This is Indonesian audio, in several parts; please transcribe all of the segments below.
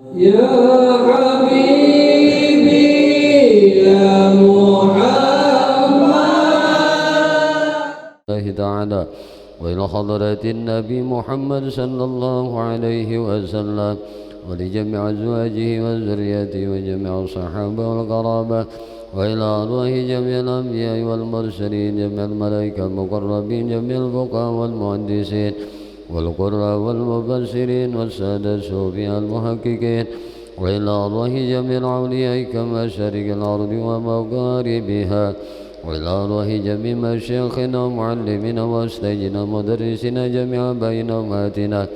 يا حبيبي يا محمد الله تعالى وإلى حضرة النبي محمد صلى الله عليه وسلم ولجميع أزواجه وذريته وجميع الصحابة والقرابة وإلى أرواح جميع الأنبياء والمرسلين جميع الملائكة المقربين جميع الفقهاء والمهندسين والقراء والمفسرين والسادة الصوفياء المحققين وإلى أرواح جميع الأولياء كمشارق الأرض ومغاربها وإلى أرواح جميع مشايخنا ومعلمينا وأستاذنا ومدرسينا جميع آبائنا وأمهاتنا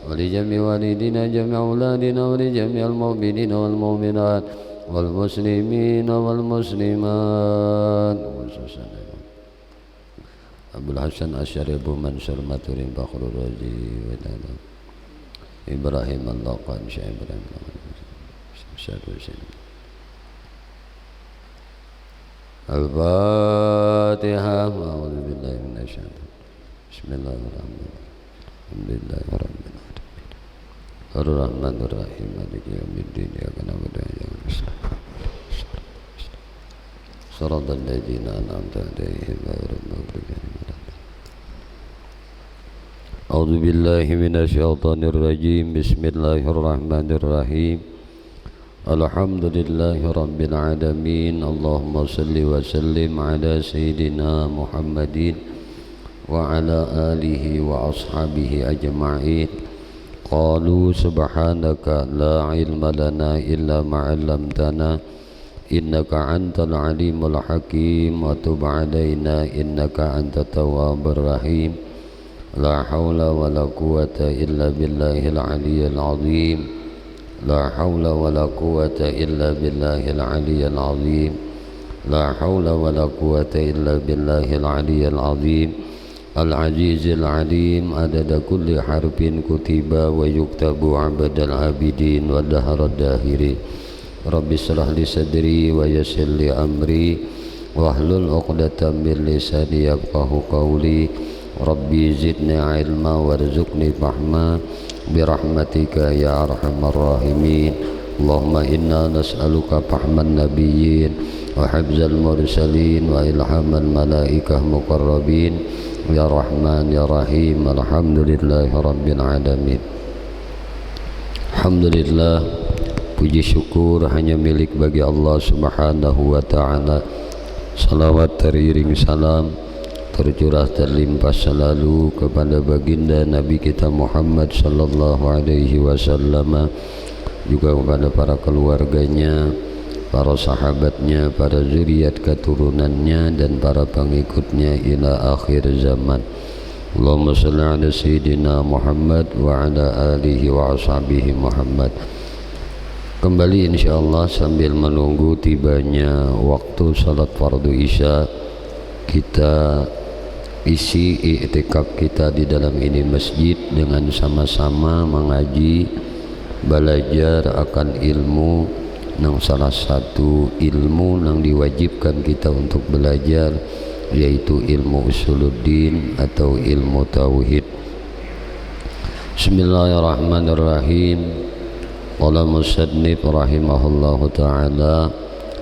ولجميع والدينا جميع أولادنا ولجميع المؤمنين والمؤمنات والمسلمين والمسلمات أبو الحسن أشعري أبو منصور ماتورين بخر الرازي إبراهيم اللقان شيخ إبراهيم الفاتحة أعوذ بالله من الشيطان بسم الله الرحمن الرحيم الحمد لله رب العالمين الرحمن الرحيم مالك يوم الدين إياك نعبد وإياك نستعين صراط الذين أنعمت عليهم غير المغضوب عليهم ولا الضالين أعوذ بالله من الشيطان الرجيم بسم الله الرحمن الرحيم الحمد لله رب العالمين اللهم صل وسلم على سيدنا محمد وعلى آله وأصحابه أجمعين قالوا سبحانك لا علم لنا إلا ما علمتنا إنك أنت العليم الحكيم وتب علينا إنك أنت التواب الرحيم لا حول ولا قوة إلا بالله العلي العظيم لا حول ولا قوة إلا بالله العلي العظيم لا حول ولا قوة إلا بالله العلي العظيم العزيز العليم عدد كل حرف كتب ويكتب عبد العابدين ودهر الداهرين رب اشرح لي صدري ويسر لي أمري واحلل عقدة من لساني يفقهوا قولي ربي زدني علما وارزقني فهما برحمتك يا أرحم الراحمين اللهم إنا نسألك فهم النبيين وحفظ المرسلين وإلهام الملائكة المقربين يا رحمن يا رحيم الحمد لله رب العالمين. Alhamdulillah, puji syukur hanya milik bagi Allah subhanahu wa ta'ala. Salawat teriring salam tercurah terlimpah selalu kepada baginda Nabi kita Muhammad sallallahu alaihi wasallam, juga kepada para keluarganya, para sahabatnya, para zuriat keturunannya dan para pengikutnya ila akhir zaman. Allahumma salli ala sayyidina Muhammad wa ala alihi wa ashabihi Muhammad. Kembali insyaallah sambil menunggu tibanya waktu salat fardu isya, kita isi i'tikaf kita di dalam ini masjid dengan sama-sama mengaji, belajar akan ilmu nang salah satu ilmu nang diwajibkan kita untuk belajar, yaitu ilmu usuluddin atau ilmu tauhid. Bismillahirrahmanirrahim. Qala musannif rahimahullahu ta'ala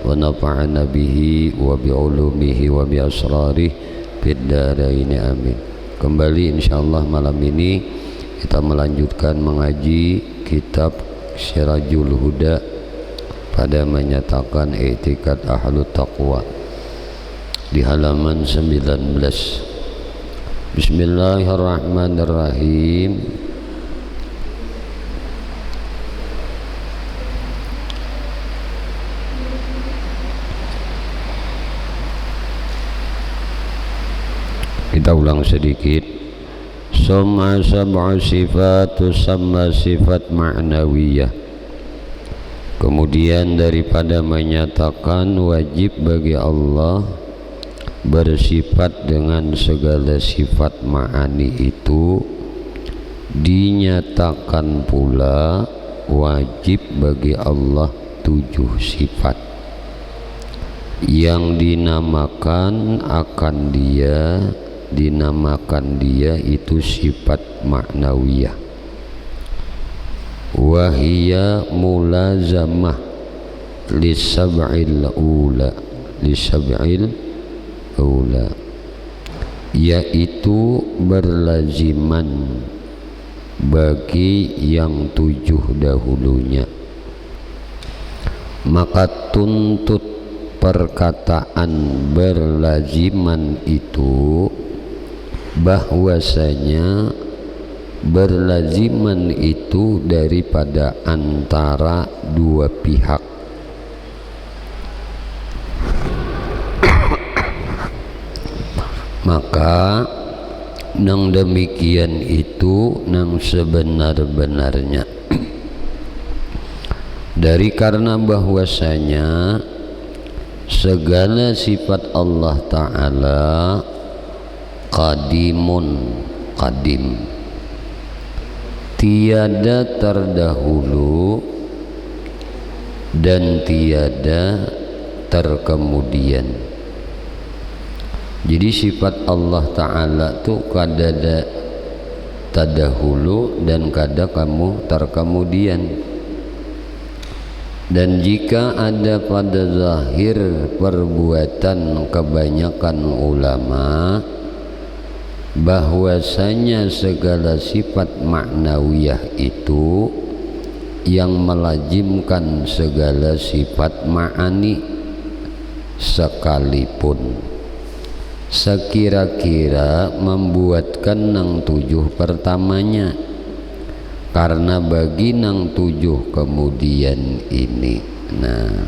wa nafa'ana bihi wa bi ulumihi wa bi asrarihi fid dharain amin. Kembali insyaallah malam ini kita melanjutkan mengaji kitab Sirajul Huda pada menyatakan i'tikad ahlut taqwa di halaman 19. Bismillahirrahmanirrahim. Kita ulang sedikit. Summa sab'u sifat tusamma sifat ma'nawiyah. Kemudian daripada menyatakan wajib bagi Allah bersifat dengan segala sifat ma'ani itu, dinyatakan pula wajib bagi Allah 7 sifat yang dinamakan dia itu sifat ma'nawiyah. Wahia mulazamah lisab'il ula, yaitu berlaziman bagi yang 7 dahulunya. Maka tuntut perkataan berlaziman itu bahwasanya berlaziman itu daripada antara dua pihak. Maka nang demikian itu nang sebenar-benarnya dari karena bahwasanya segala sifat Allah Ta'ala qadimun, qadim, tiada terdahulu dan tiada terkemudian. Jadi sifat Allah Ta'ala itu kada terdahulu dan kada kamu terkemudian. Dan jika ada pada zahir perbuatan kebanyakan ulama bahwasanya segala sifat ma'nawiyah itu yang melazimkan segala sifat ma'ani, sekalipun sekira-kira membuatkan nang 7 pertamanya, karena bagi nang 7 kemudian ini. Nah,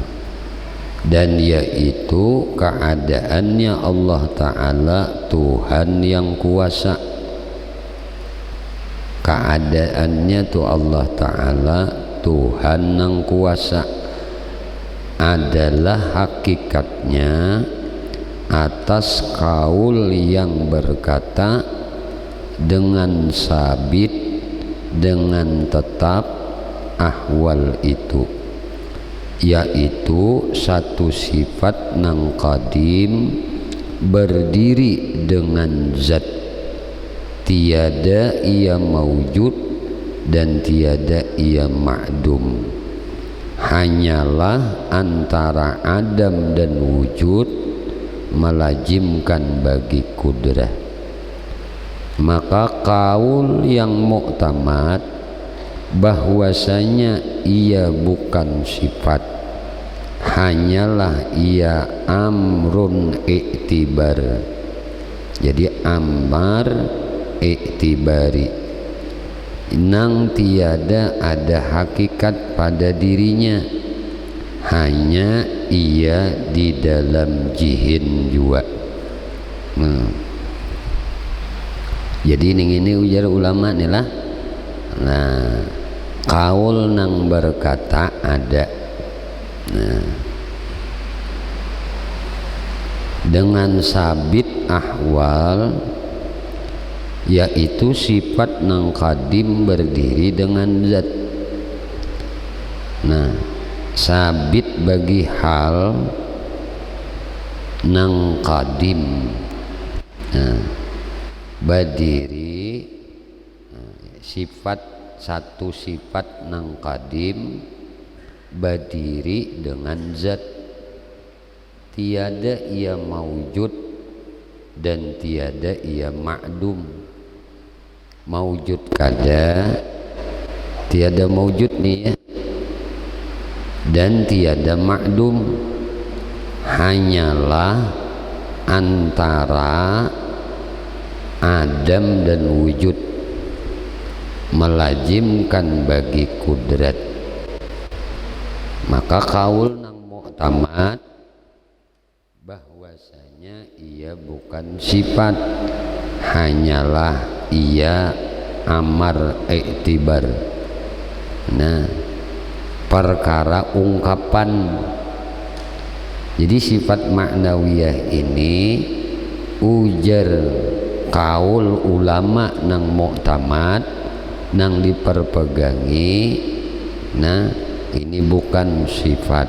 dan yaitu keadaannya Allah Ta'ala Tuhan yang kuasa. Keadaannya tuh Allah Ta'ala Tuhan yang kuasa adalah hakikatnya atas kaul yang berkata dengan sabit, dengan tetap ahwal itu, yaitu satu sifat nang qadim berdiri dengan zat, tiada ia maujud dan tiada ia ma'dum, hanyalah antara adam dan wujud melazimkan bagi kudrah. Maka kaul yang muktamad bahwasanya ia bukan sifat, hanyalah ia amrun iktibar. Jadi amar iktibari, nang tiada ada hakikat pada dirinya, hanya ia di dalam jihin jua. Jadi ini ujar ulama nih lah. Nah, kaul nang berkata ada. Nah, dengan sabit ahwal, yaitu sifat nang qadim berdiri dengan zat. Nah, sabit bagi hal nang qadim, nah, berdiri sifat, satu sifat nang qadim berdiri dengan zat, tiada ia maujud dan tiada ia ma'dum. Maujud kada, tiada maujud nih ya, dan tiada ma'dum, hanyalah antara adam dan wujud melazimkan bagi kudrat. Maka kaul nang mu'tamad bahwasanya ia bukan sifat, hanyalah ia amar iktibar. Nah, perkara ungkapan. Jadi sifat ma'nawiyah ini ujar kaul ulama nang mu'tamad, nang diperpegangi. Nah, ini bukan sifat,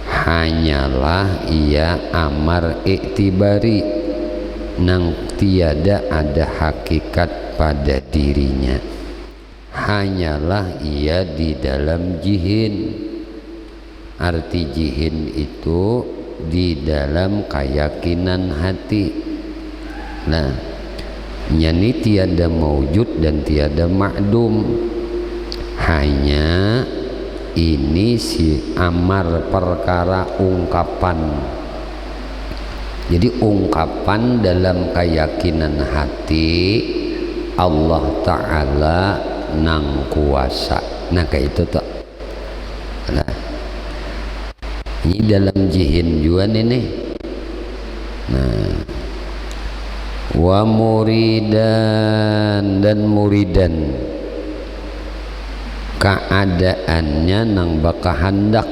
hanyalah ia amar iktibari, nang tiada ada hakikat pada dirinya, hanyalah ia di dalam jihin. Arti jihin itu di dalam keyakinan hati. Nah, yani tiada maujud dan tiada ma'dum, hanya ini si amar perkara ungkapan. Jadi ungkapan dalam keyakinan hati Allah Ta'ala nang kuasa. Nah kayak itu tuh. Nah, ini dalam jihin juga nih. Nah, wa muridan dan muridan, keadaannya nang baka hendak,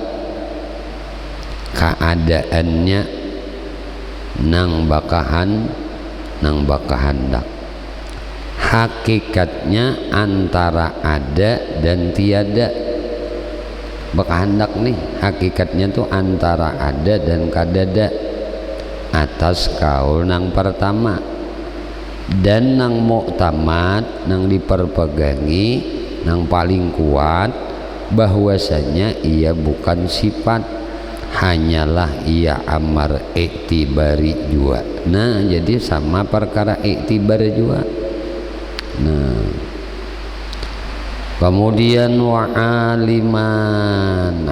keadaannya nang baka hendak, hakikatnya antara ada dan tiada. Baka hendak nih hakikatnya tuh antara ada dan kadada, atas kaul nang pertama. Dan nang muktamad, nang diperpegangi, nang paling kuat, bahwasanya ia bukan sifat, hanyalah ia amar iktibari juga. Nah jadi sama perkara iktibar juga. Nah kemudian wa aliman,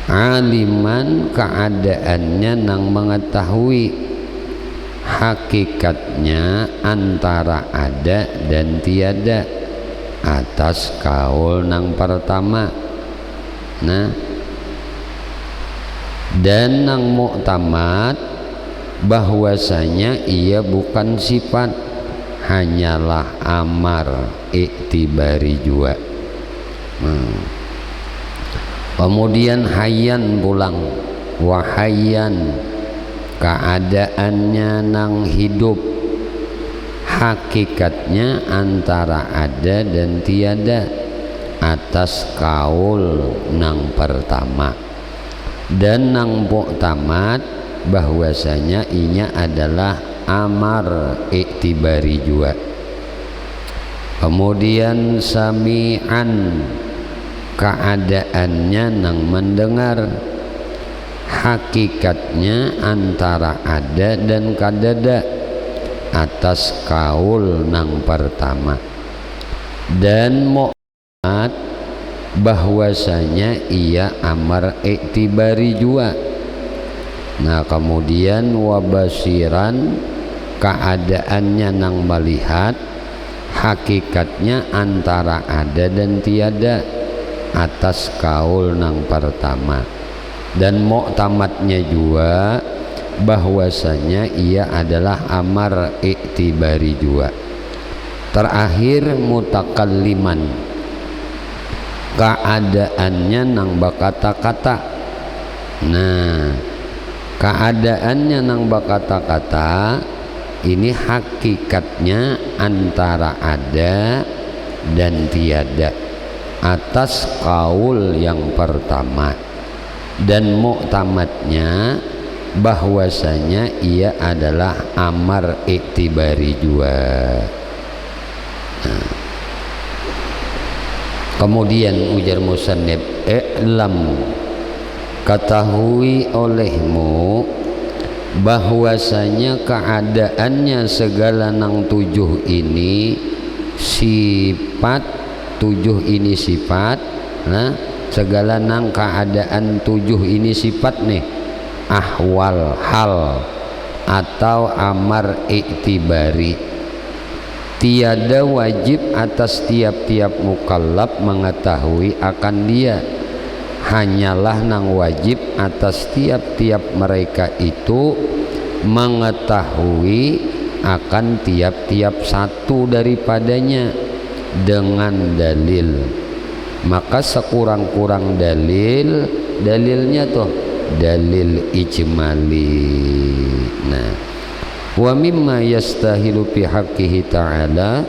aliman keadaannya nang mengetahui hakikatnya antara ada dan tiada, atas kaul nang pertama. Nah, dan nang muktamad bahwasanya ia bukan sifat, hanyalah amar iktibari juga. Kemudian hayyan pulang, wahayyan keadaannya nang hidup, hakikatnya antara ada dan tiada, atas kaul nang pertama. Dan nang muktamad bahwasanya inya adalah amar iktibari juga. Kemudian sami'an keadaannya nang mendengar, hakikatnya antara ada dan kadada, atas kaul nang pertama. Dan mu'ad bahwasanya ia amar iktibari juga. Nah kemudian wabasiran keadaannya nang melihat, hakikatnya antara ada dan tiada, atas kaul nang pertama. Dan muktamadnya juga bahwasanya ia adalah amar iktibari juga. Terakhir mutakalliman, keadaannya nang bakata-kata. Nah keadaannya nang bakata-kata ini hakikatnya antara ada dan tiada, atas kaul yang pertama. Dan muktamadnya bahwasanya ia adalah amar iktibari juga. Nah. Kemudian ujar musannif, i'lam ketahui olehmu bahwasanya keadaannya segala nang tujuh ini sifat, tujuh ini sifat. Nah segala nang keadaan tujuh ini sifat nih, ahwal hal atau amar iktibari. Tiada wajib atas tiap-tiap mukallaf mengetahui akan dia, hanyalah nang wajib atas tiap-tiap mereka itu mengetahui akan tiap-tiap satu daripadanya dengan dalil. Maka sekurang-kurang dalilnya tuh dalil ijmali. Nah, wa mimma yastahilu fi haqqihi ta'ala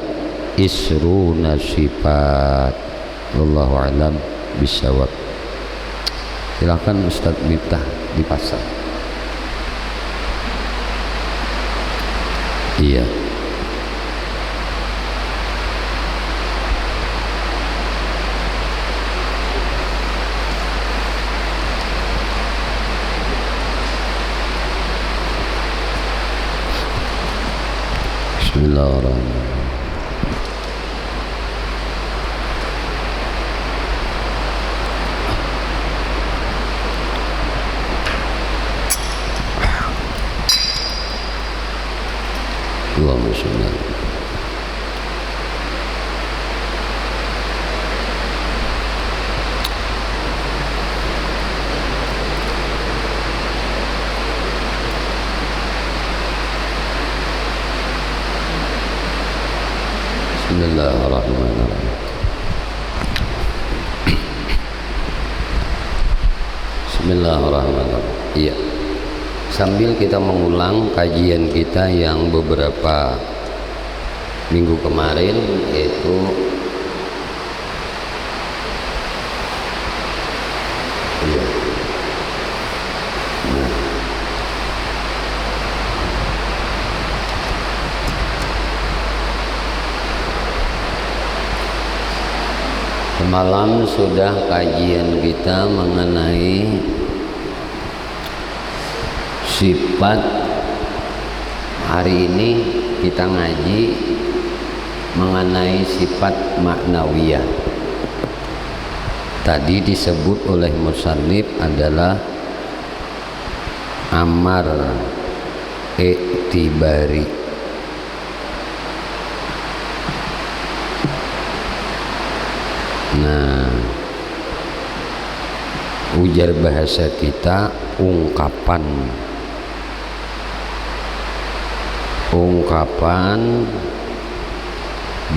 isruna sifat. Wallahu a'lam bishawab. Silakan Ustaz Miftah dipasang. Iya. Bismillahirrahmanirrahim. Allahumma sholli ala Bismillahirrahmanirrahim. Bismillahirrahmanirrahim. Iya. Sambil kita mengulang kajian kita yang beberapa minggu kemarin, yaitu semalam sudah kajian kita mengenai sifat. Hari ini kita ngaji mengenai sifat maknawiyah. Tadi disebut oleh musannif adalah amar i'tibari. Nah, ujar bahasa kita ungkapan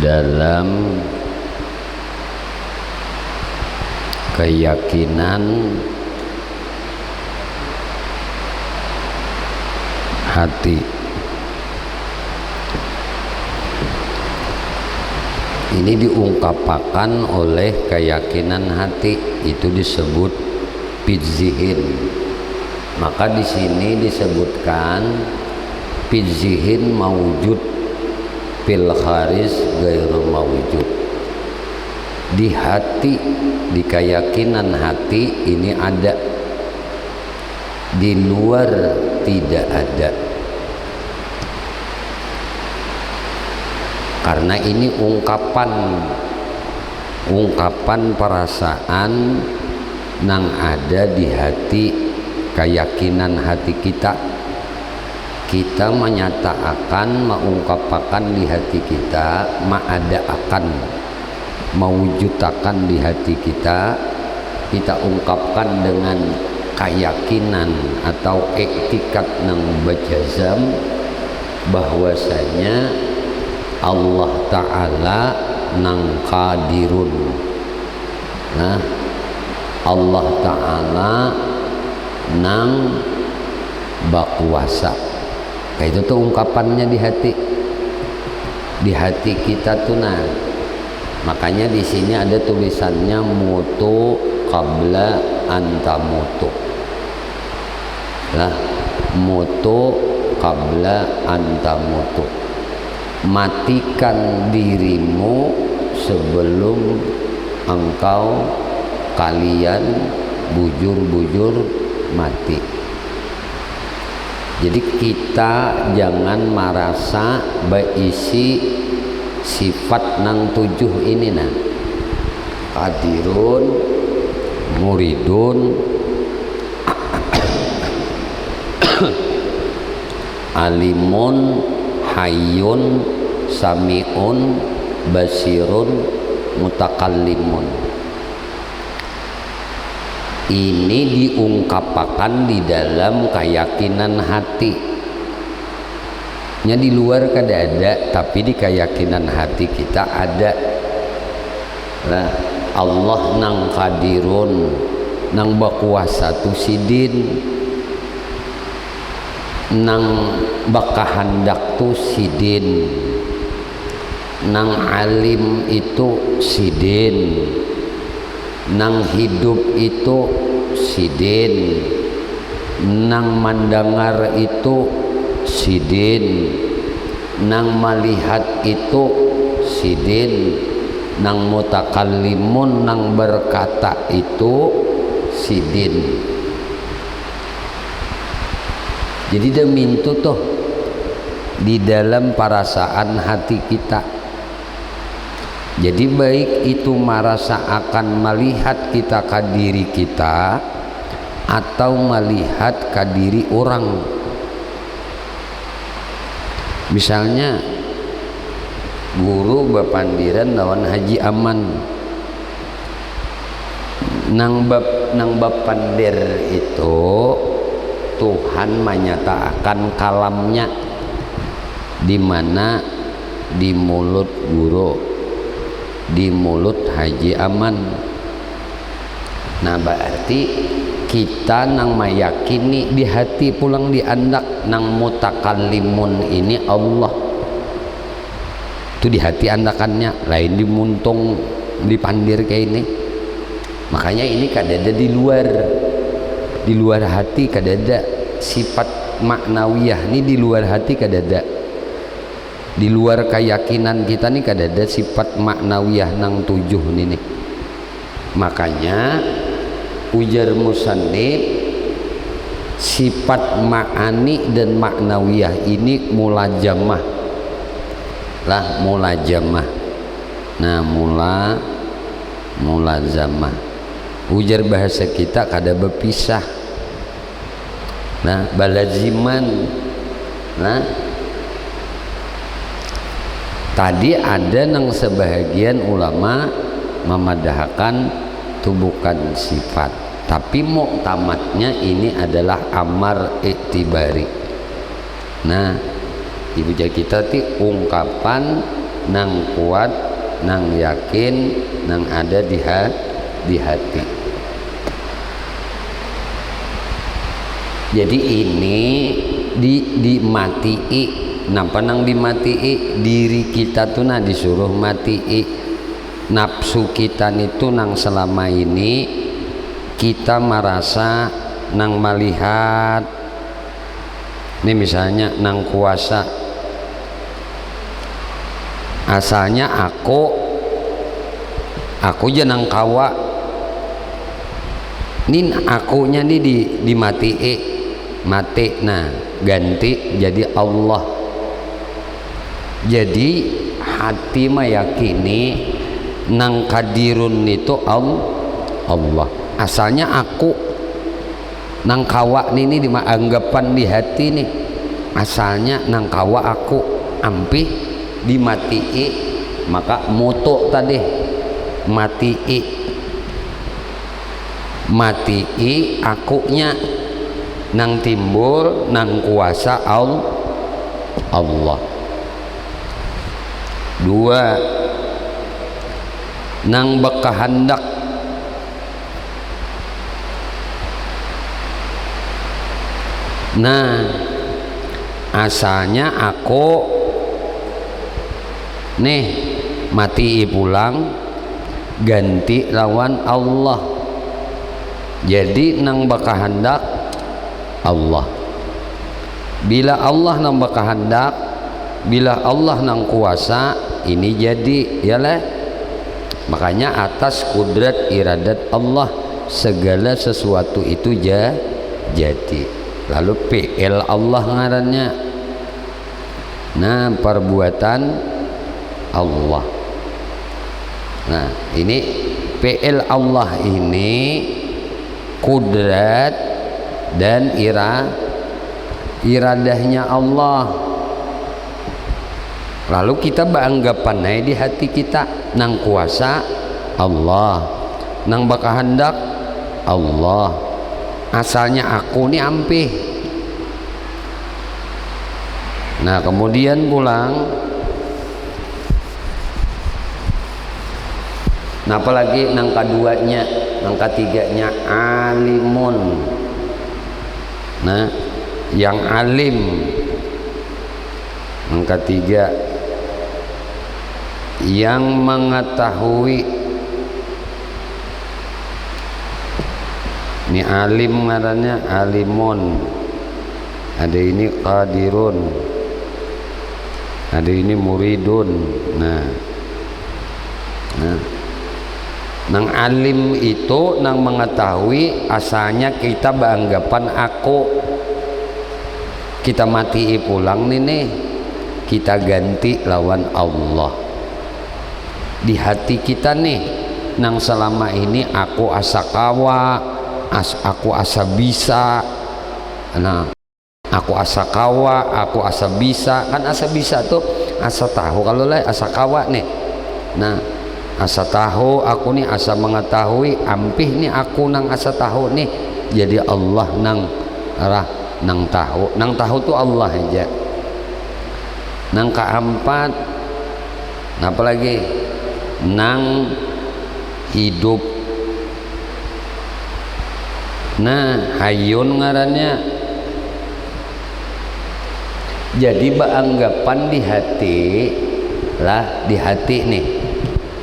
dalam keyakinan hati. Ini diungkapkan oleh keyakinan hati, itu disebut fidzihin. Maka di sini disebutkan fidzihin mawujud fil kharis ghairu mawujud. Di hati, di keyakinan hati ini ada, di luar tidak ada. Karena ini ungkapan perasaan nang ada di hati, keyakinan hati kita. Kita menyatakan, mengungkapkan di hati kita, ma'adaakan, mewujudkan di hati kita, kita ungkapkan dengan keyakinan atau iktikad nang bajazam bahwasanya Allah Ta'ala nang qadirun. Nah, Allah Ta'ala nang bakuasa. Kayak itu tuh ungkapannya di hati kita tuh. Nah, makanya di sini ada tulisannya mutu qabla antamutu. Lah, mutu qabla antamutu. Matikan dirimu sebelum kalian bujur-bujur mati. Jadi kita jangan merasa berisi sifat nang 7 ini, nah, qadirun, muridun, alimun, hayyun, sami'un, basirun, mutakallimun. Ini diungkapkan di dalam keyakinan hati. Nya di luar kada ada, tapi di keyakinan hati kita ada. Nah, Allah nang qadirun, nang bakuasa tu sidin, nang bakahandak tu sidin, nang alim itu sidin, nang hidup itu sidin, nang mandangar itu sidin, nang melihat itu sidin, nang mutakallimun, nang berkata itu sidin. Jadi dia mintu tuh di dalam perasaan hati kita. Jadi baik itu merasa akan melihat kita ke diri kita atau melihat ke diri orang. Misalnya guru bapandiran lawan Haji Aman nang bapandir itu Tuhan menyatakan kalamnya di mana di mulut guru, di mulut Haji Aman. Nah berarti kita nang meyakini di hati pulang diandak nang mutakallimun ini Allah itu di hati andakannya, lain dimuntung dipandir kayak ini. Makanya ini kadada di luar hati, kadada sifat maknawiyah ini di luar hati, kadada di luar keyakinan kita nih, kadada sifat maknawiyah nang 7 nih. Makanya ujar musannif sifat ma'ani dan maknawiyah ini mulajamah lah, mulajamah. Nah mulazamah ujar bahasa kita kada berpisah. Nah balaziman. Nah tadi ada nang sebahagian ulama memadahkan itu bukan sifat, tapi muktamadnya ini adalah amar iktibari. Nah ibu jadi kita ti ungkapan nang kuat, nang yakin, nang ada di hati. Jadi ini dimatii. Napa nang dimatii? Diri kita tuh nah disuruh matii. Nafsu kita itu nang selama ini kita merasa nang melihat. Ini misalnya nang kuasa, asalnya aku aja nang kawa. Nin akunya nih dimatii, mati. Nah ganti jadi Allah. Jadi hati meyakini nang kadirun itu Allah. Asalnya aku nang kawa ini anggapan di hati nih, asalnya nang kawa aku ampih dimatii, maka mutu tadi matii akunya nang timbul nang kuasa Allah. 2 nang bekahandak. Nah asalnya aku nih mati pulang ganti lawan Allah, jadi nang bakahandak Allah. Bila Allah nang bakahandak, bila Allah nang kuasa, ini jadi yalah. Makanya atas kudrat iradat Allah segala sesuatu itu jadi. Lalu PL Allah ngarannya. Nah perbuatan Allah. Nah ini PL Allah ini kudrat dan iradahnya Allah. Lalu kita beranggapan di hati kita nang kuasa Allah, nang bakahandak Allah. Asalnya aku nih ampih. Nah kemudian pulang. Nah apalagi nang keduanya, nang ketiganya alimun. Nah yang alim. Yang ketiga yang mengetahui. Ini alim ngarannya alimun. Ada ini qadirun. Ada ini muridun. Nah nang alim itu nang mengetahui, asalnya kita beranggapan aku, kita mati pulang nih kita ganti lawan Allah. Di hati kita nih, nang selama ini aku asa kawa, aku asa bisa, nah aku asa kawa, aku asa bisa, kan asa bisa tuh asa tahu, kalau lah asa kawa nih, nah asa tahu aku nih asa mengetahui, ampih nih aku nang asa tahu nih, jadi Allah nang tahu tuh Allah aja. Nang keempat, apalagi nang hidup. Nah hayun ngarannya, jadi beranggapan di hati lah, di hati nih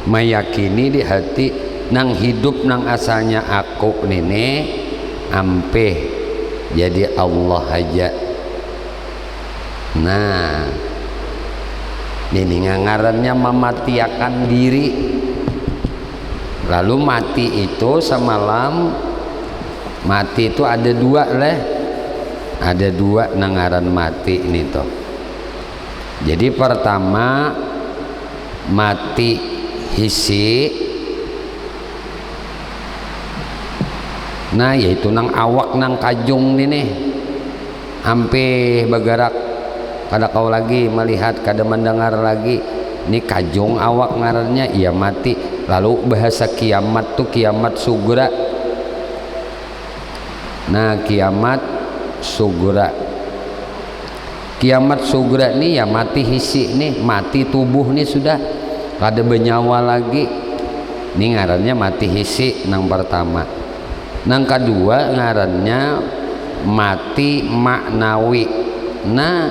meyakini di hati nang hidup nang asalnya aku nih ampeh jadi Allah aja. Nah ini ngarannya mematiakan diri. Lalu mati itu semalam, mati itu ada dua leh, ada dua nangaran mati ini toh. Jadi pertama mati hisi, nah yaitu nang awak nang kajung nih hampir bergerak, kada kau lagi melihat, kada mendengar lagi, ini kajung awak ngarannya, ia mati. Lalu bahasa kiamat tuh kiamat sugura. Nah kiamat sugura, kiamat sugura nih ya mati hisi nih, mati tubuh nih sudah kada bernyawa lagi, ini ngarannya mati hisi nang pertama. Nang kedua ngarannya mati maknawi. Nah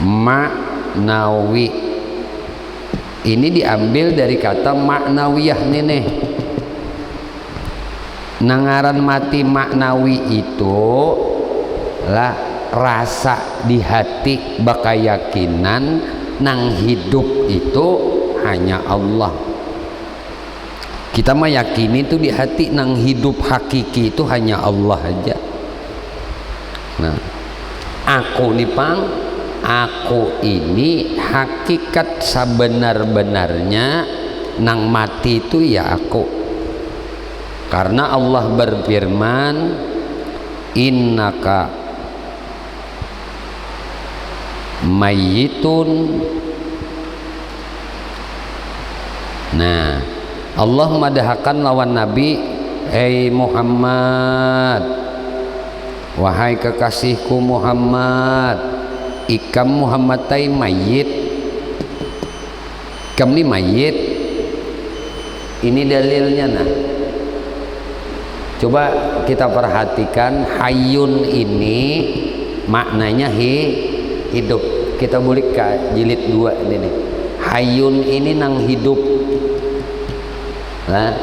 maknawi ini diambil dari kata maknawiyah nih. Nangaran mati maknawi itu lah rasa di hati bakayakinan nang hidup itu hanya Allah. Kita meyakini itu di hati nang hidup hakiki itu hanya Allah aja. Nah aku nih pang, aku ini hakikat sebenar-benarnya nang mati itu ya aku. Karena Allah berfirman, innaka mayyitun. Nah Allah madahkan lawan Nabi, hei Muhammad, wahai kekasihku Muhammad, ikam Muhammad tay mayit, ikam ni mayit. Ini dalilnya. Nah coba kita perhatikan, hayun ini maknanya hidup. Kita bulik ke jilid 2 ini nih. Hayun ini nang hidup. Nah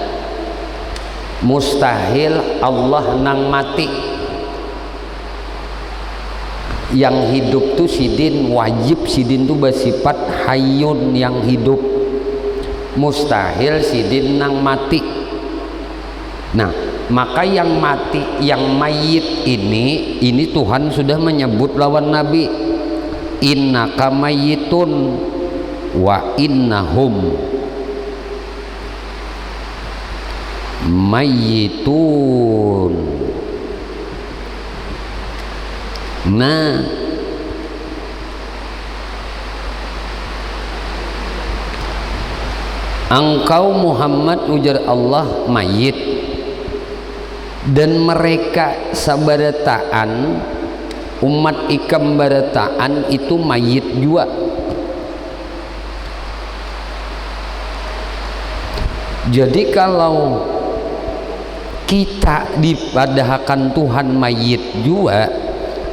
mustahil Allah nang mati. Yang hidup tuh sidin, wajib sidin tuh bersifat hayun yang hidup. Mustahil sidin nang mati. Nah maka yang mati, yang mayit ini Tuhan sudah menyebut lawan Nabi, innaka mayyitun wa innahum mayyitun. Nah engkau Muhammad ujar Allah mayit, dan mereka sabarataan umat ikam barataan itu mayit juga. Jadi kalau kita dipadahkan Tuhan mayit juga,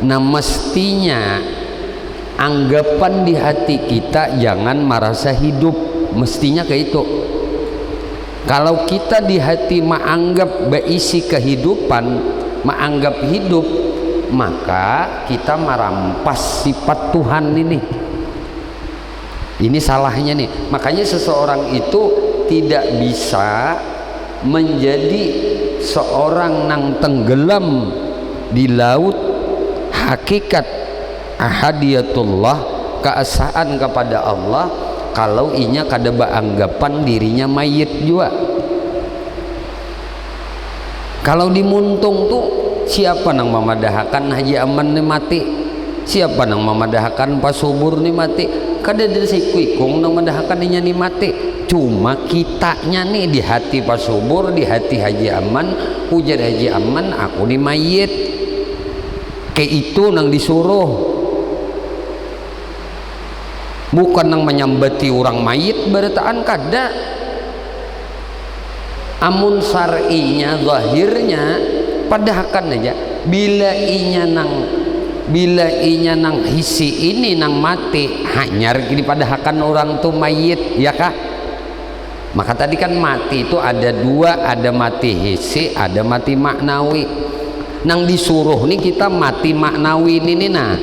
nah mestinya anggapan di hati kita jangan merasa hidup, mestinya kayak itu. Kalau kita di hati menganggap berisi kehidupan, menganggap hidup, maka kita merampas sifat Tuhan ini. Ini salahnya nih. Makanya seseorang itu tidak bisa menjadi seorang nang tenggelam di laut hakikat ahadiyatullah, keesaan kepada Allah, kalau inya kada beranggapan dirinya mayit juga. Kalau dimuntung tuh siapa nang memadahakan Haji Aman nih mati, siapa nang memadahakan Pak Subur nih mati, kada ada si kuikung nang memadahakan inya nih mati. Cuma kitanya nih di hati Pak Subur, di hati Haji Aman, ujar Haji Aman aku nih mayit, kayak itu nang disuruh, bukan nang menyambati orang mayit berataan kada. Amun syar'inya zahirnya padahakan aja, bila inya nang hisi ini nang mati hanyar gini padahakan orang tuh mayit ya kah. Maka tadi kan mati itu ada dua, ada mati hisi, ada mati maknawi. Nang disuruh nih kita mati maknawi ini nah,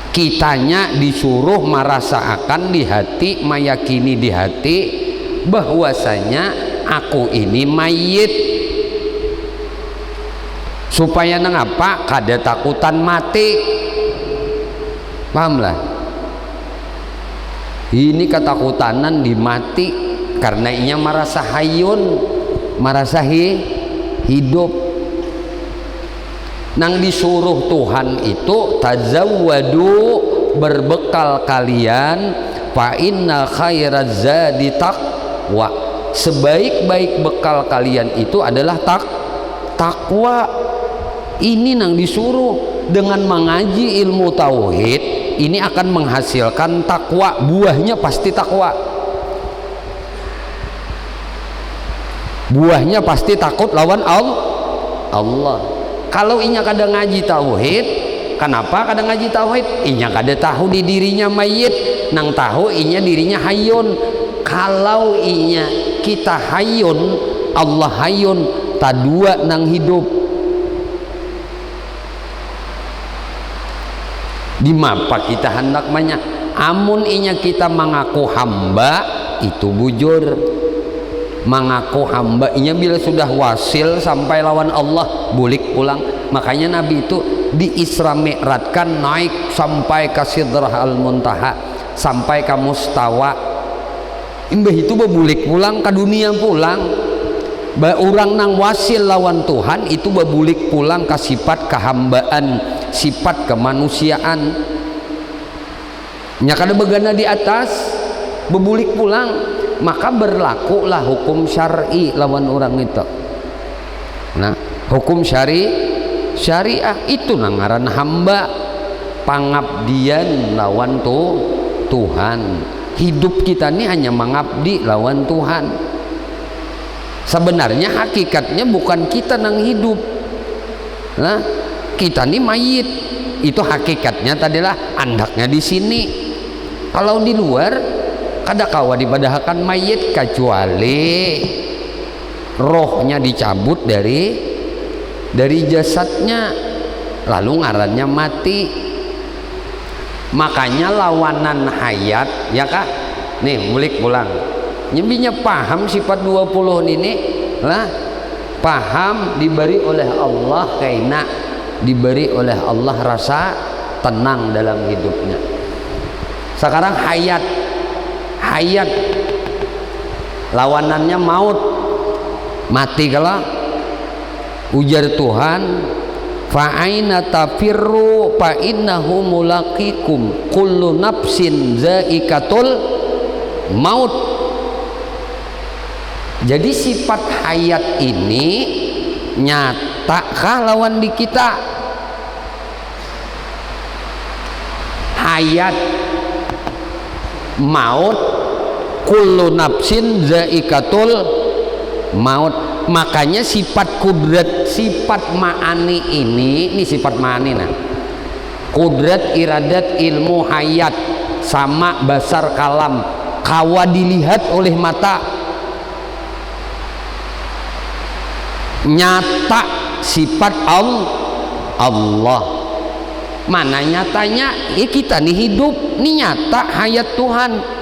kitanya disuruh merasakan di hati, meyakini di hati bahwasanya aku ini mayit, supaya nang apa kada takutan mati. Paham lah, ini ketakutanan di mati karena inya merasa hayun, merasa hidup. Nang disuruh Tuhan itu tazawwadu, berbekal kalian, fa inna khairaz zadi taqwa, sebaik-baik bekal kalian itu adalah takwa. Ini nang disuruh dengan mengaji ilmu tauhid, ini akan menghasilkan takwa, buahnya pasti takwa, buahnya pasti takut lawan Allah. Kalau inya kada ngaji tauhid, kenapa kada ngaji tauhid? Inya kada tahu di dirinya mayit, nang tahu inya dirinya hayun. Kalau inya kita hayun, Allah hayun, tadua nang hidup. Di mapa kita hendak banyak. Amun inya kita mengaku hamba, itu bujur. Mengaku hamba inya bila sudah wasil sampai lawan Allah bulik pulang. Makanya Nabi itu di Isra Mi'rajkan naik sampai ke Sidrah al-Muntaha, sampai ke Mustawa. Imbah itu babulik pulang ke dunia pulang. Orang nang wasil lawan Tuhan itu babulik pulang ke sifat kehambaan, sifat kemanusiaan. Nya kada begana di atas, babulik pulang. Maka berlakulah hukum syar'i lawan orang itu. Nah, hukum syariah itu nang ngaran hamba, pangabdian lawan Tuhan. Hidup kita ini hanya mengabdi lawan Tuhan. Sebenarnya hakikatnya bukan kita nang hidup. Nah, kita ini mayit. Itu hakikatnya tadilah andaknya di sini. Kalau di luar kada kawa dibadahakan mayit kecuali rohnya dicabut dari jasadnya, lalu ngarannya mati. Makanya lawanan hayat ya kak, nih mulik pulang nyembinya paham sifat 20 ini lah, paham diberi oleh Allah, kaina diberi oleh Allah rasa tenang dalam hidupnya. Sekarang hayat lawanannya maut, mati. Kalau ujar Tuhan fa aina tafirru fa innahu mulaqikum kullu nafsin zaikatul maut. Jadi sifat hayat ini nyatakah lawan di kita? Hayat, maut, kullu nafsin zaikatul maut. Makanya sifat kudrat, sifat ma'ani ini sifat ma'ani nah. Kudrat, iradat, ilmu, hayat, sama basar, kalam, kawa dilihat oleh mata, nyata sifat Allah. Mana nyatanya? Ya kita nih hidup, nih nyata hayat Tuhan.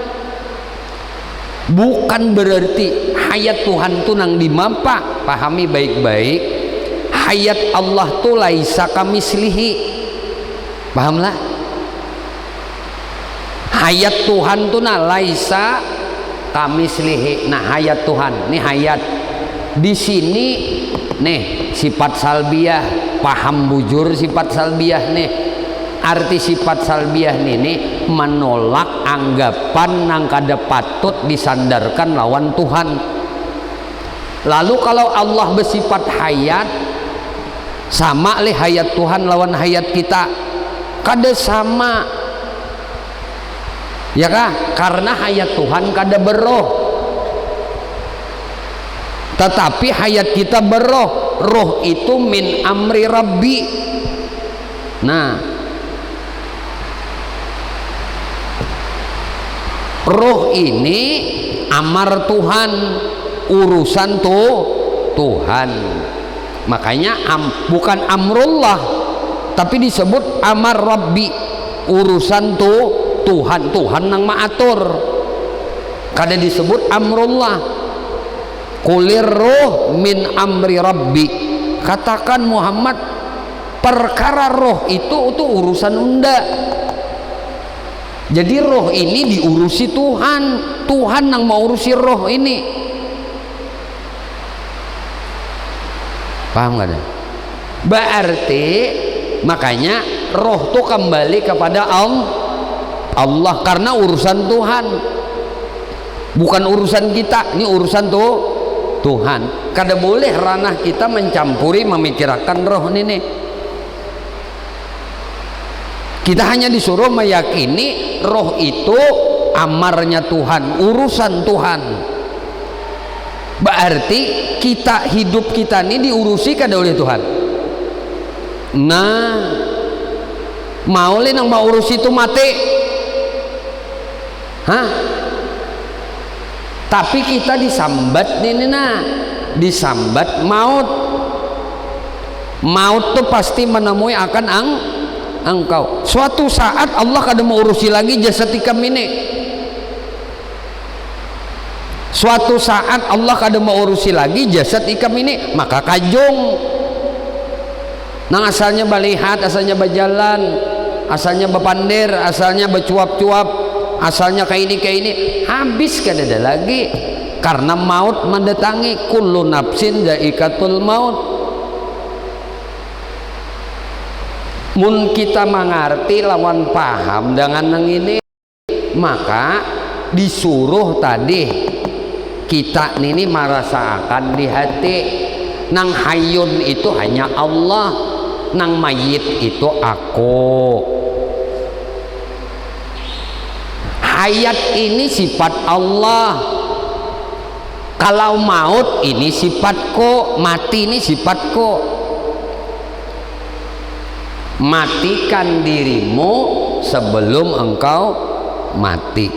Bukan berarti hayat Tuhan tuh nang dimampa. Pahami baik-baik, hayat Allah tuh laisa kamislihi, pahamlah. Hayat Tuhan tuh nah laisa kamislihi. Nah hayat Tuhan nih, hayat di sini nih sifat salbiah, paham bujur sifat salbiah nih. Arti sifat salbiah nih menolak anggapan nang kada patut disandarkan lawan Tuhan. Lalu kalau Allah bersifat hayat, sama leh hayat Tuhan lawan hayat kita, kada sama ya kah? Karena hayat Tuhan kada beroh, tetapi hayat kita beroh. Roh itu min amri Rabbi. Nah, roh ini amar Tuhan, urusan Tuhan. Makanya bukan amrullah, tapi disebut amar Rabbi, urusan Tuhan. Tuhan nang maatur, kada disebut amrullah. Kulir roh min amri Rabbi. Katakan Muhammad, perkara roh itu urusan unda. Jadi roh ini diurusi Tuhan. Tuhan yang mau urusi roh ini. Paham gak? Berarti makanya roh tuh kembali kepada Allah karena urusan Tuhan, bukan urusan kita. Ini urusan Tuhan. Kada boleh ranah kita mencampuri memikirkan roh ini. Kita hanya disuruh meyakini roh itu amarnya Tuhan, urusan Tuhan. Berarti kita, hidup kita ini diurusi kada oleh Tuhan. Nah, mau le nang mau urus itu mati, hah? Tapi kita disambat nih, nah, disambat maut. Maut tuh pasti menemui akan engkau. Suatu saat Allah kada mau urusi lagi jasad ikam ini. Suatu saat Allah kada mau urusi lagi jasad ikam ini, maka kajung. Nang asalnya balihat, asalnya berjalan, asalnya berpandir, asalnya bercuap-cuap, asalnya kayak ini, habis kada ada lagi. Karena maut mendatangi, kullu nafsin dha'iqatul maut. Mun kita mengerti lawan paham dengan yang ini, maka disuruh tadi kita ini merasakan di hati nang hayyun itu hanya Allah, nang mayit itu aku. Hayat ini sifat Allah, kalau maut ini sifatku, mati ini sifatku. Matikan dirimu sebelum engkau mati.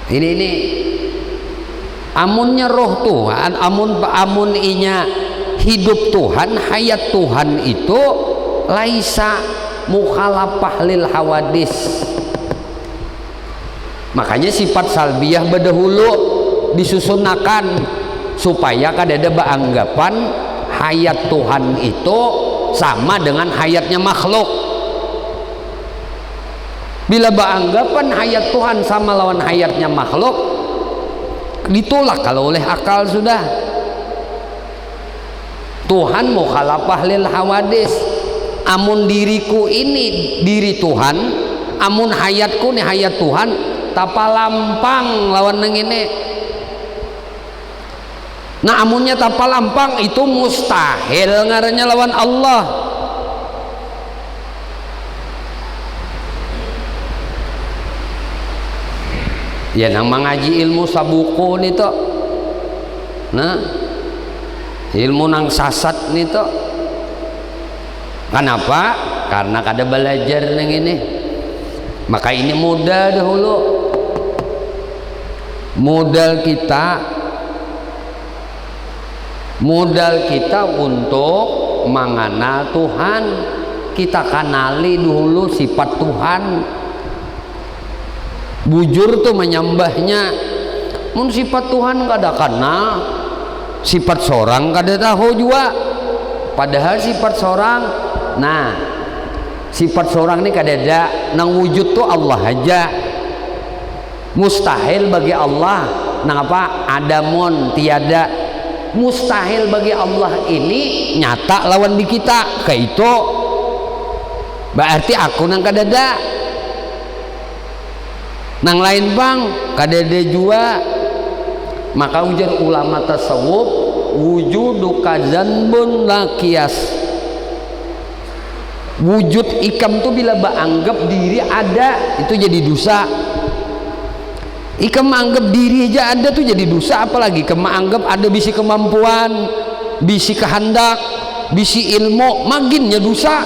Ini amunnya roh Tuhan, amun inya hidup Tuhan, hayat Tuhan itu laisa mukhalafah lil hawadis. Makanya sifat salbiyah berdahulu disusunakan supaya kadada beranggapan hayat Tuhan itu sama dengan hayatnya makhluk. Bila beranggapan hayat Tuhan sama lawan hayatnya makhluk, ditolak kalau oleh akal sudah. Tuhan mukhalafah lil hawadis. Amun diriku ini diri Tuhan, amun hayatku nih hayat Tuhan, tapalampang lawan nang ini. Nah amunnya tapalampang itu mustahil ngarannya lawan Allah. Ya nang mengaji ilmu sabuku nih to, nah ilmu nang sasat nih to. Kenapa? Karena kada belajar nang ini. Maka ini modal dahulu, modal kita untuk mengenal Tuhan. Kita kenali dulu sifat Tuhan. Bujur tuh menyembahnya. Mun sifat Tuhan kada kenal, sifat seorang kada tahu juga. Padahal sifat seorang, nah sifat seorang ini kadada nang wujud tuh Allah aja, mustahil bagi Allah nang apa adamun tiada, mustahil bagi Allah ini nyata lawan di kita kayak itu berarti aku nang kadada, nang lain bang kadada jua. Maka ujar ulama tasawuf wujudu kadzanbun la qiyas, wujud ikam tuh bila anggap diri ada itu jadi dosa. Ikam anggap diri aja ada tuh jadi dosa, apalagi ikam anggap ada bisi kemampuan, bisi kehendak, bisi ilmu, maginnya dosa.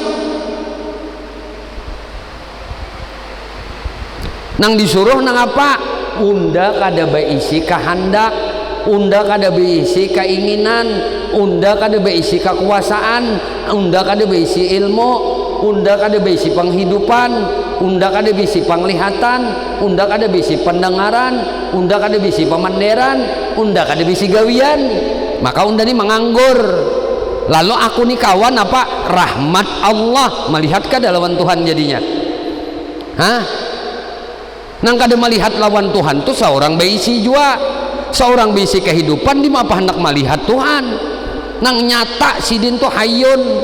Nang disuruh nang apa? Unda kada beisi kehendak, unda kada beisi keinginan, unda kada beisi kekuasaan, unda kada beisi ilmu, unda kada beisi penghidupan, unda kada beisi penglihatan, unda kada beisi pendengaran, unda kada beisi pemanderan, unda kada beisi gawian. Maka unda ini menganggur. Lalu aku nih kawan apa? Rahmat Allah melihat kada lawan Tuhan jadinya. Hah? Nang kada melihat lawan Tuhan tuh seorang beisi jua, seorang beisi kehidupan di apa hendak melihat Tuhan. Nang nyata sidin tuh hayun.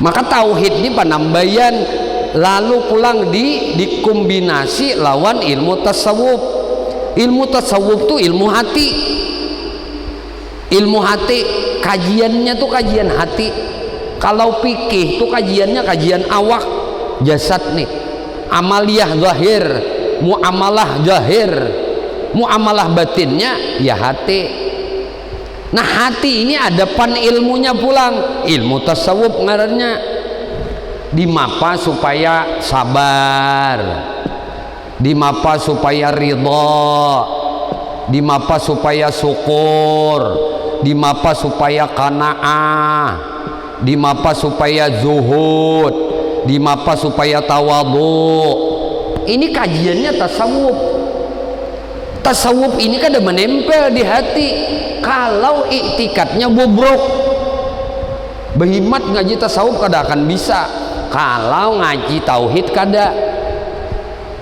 Maka tauhid ini penambayan lalu pulang dikombinasi lawan ilmu tasawuf. Ilmu tasawuf tuh ilmu hati. Ilmu hati kajiannya tuh kajian hati. Kalau fikih tuh kajiannya kajian awak jasad nih, amaliyah zahir, muamalah zahir, muamalah batinnya ya hati. Nah hati ini ada pan ilmunya pulang, ilmu tasawuf ngarannya, dimapa supaya sabar, dimapa supaya ridha, dimapa supaya syukur, dimapa supaya qanaah, dimapa supaya zuhud, dimapa supaya tawadhu. Ini kajiannya tasawuf. Tasawuf ini kan ada menempel di hati. Kalau iktikadnya bobrok, behimat ngaji tasawuf kada akan bisa. Kalau ngaji tauhid kada.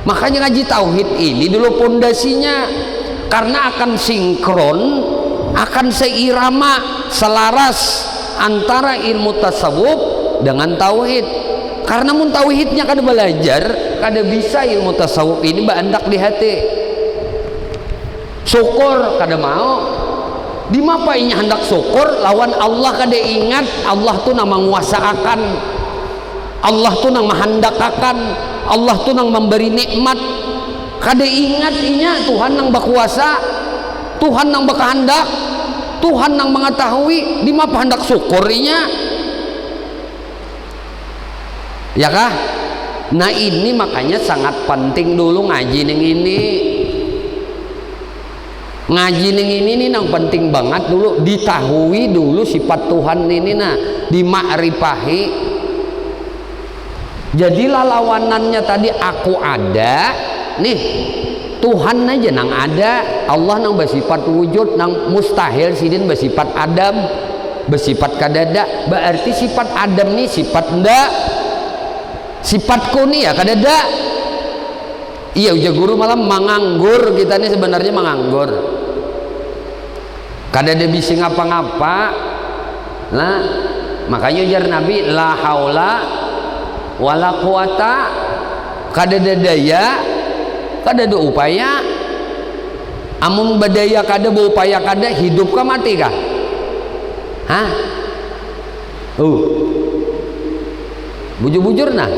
Makanya ngaji tauhid ini dulu pondasinya, karena akan sinkron, akan seirama, selaras antara ilmu tasawuf dengan tauhid. Karena mun tauhidnya kada belajar, kada bisa ilmu tasawuf ini bandak di hati. Syukur kada mau. Di mapa ini hendak syukur lawan Allah kada ingat Allah tuh nang menguasakan, Allah tuh nang menghendakakan, Allah tuh nang memberi nikmat. Kada ingat inya Tuhan nang berkuasa, Tuhan nang berkehendak, Tuhan nang mengetahui. Di mapa hendak syukur inya? Ya kah? Nah ini makanya sangat penting dulu ngaji ning ini. Ngaji ning ini nang penting banget dulu, ditahui dulu sifat Tuhan ini nah, dimakrifahi. Jadi lawanannya tadi aku ada, nih Tuhan aja nang ada, Allah nang bersifat wujud, nang mustahil sidin bersifat adam, bersifat kadada. Berarti sifat adam nih sifat ndak, sifatku nih ya kadada. Iya ujar guru malam menganggur, kita nih sebenarnya menganggur, kadada bisa ngapa-ngapa. Nah makanya ujar Nabi la haula wala quwata, kadada daya, kadada upaya. Amun badaya kada berupaya kada, hidup kah mati kah? Hah? Bujur-bujur nah,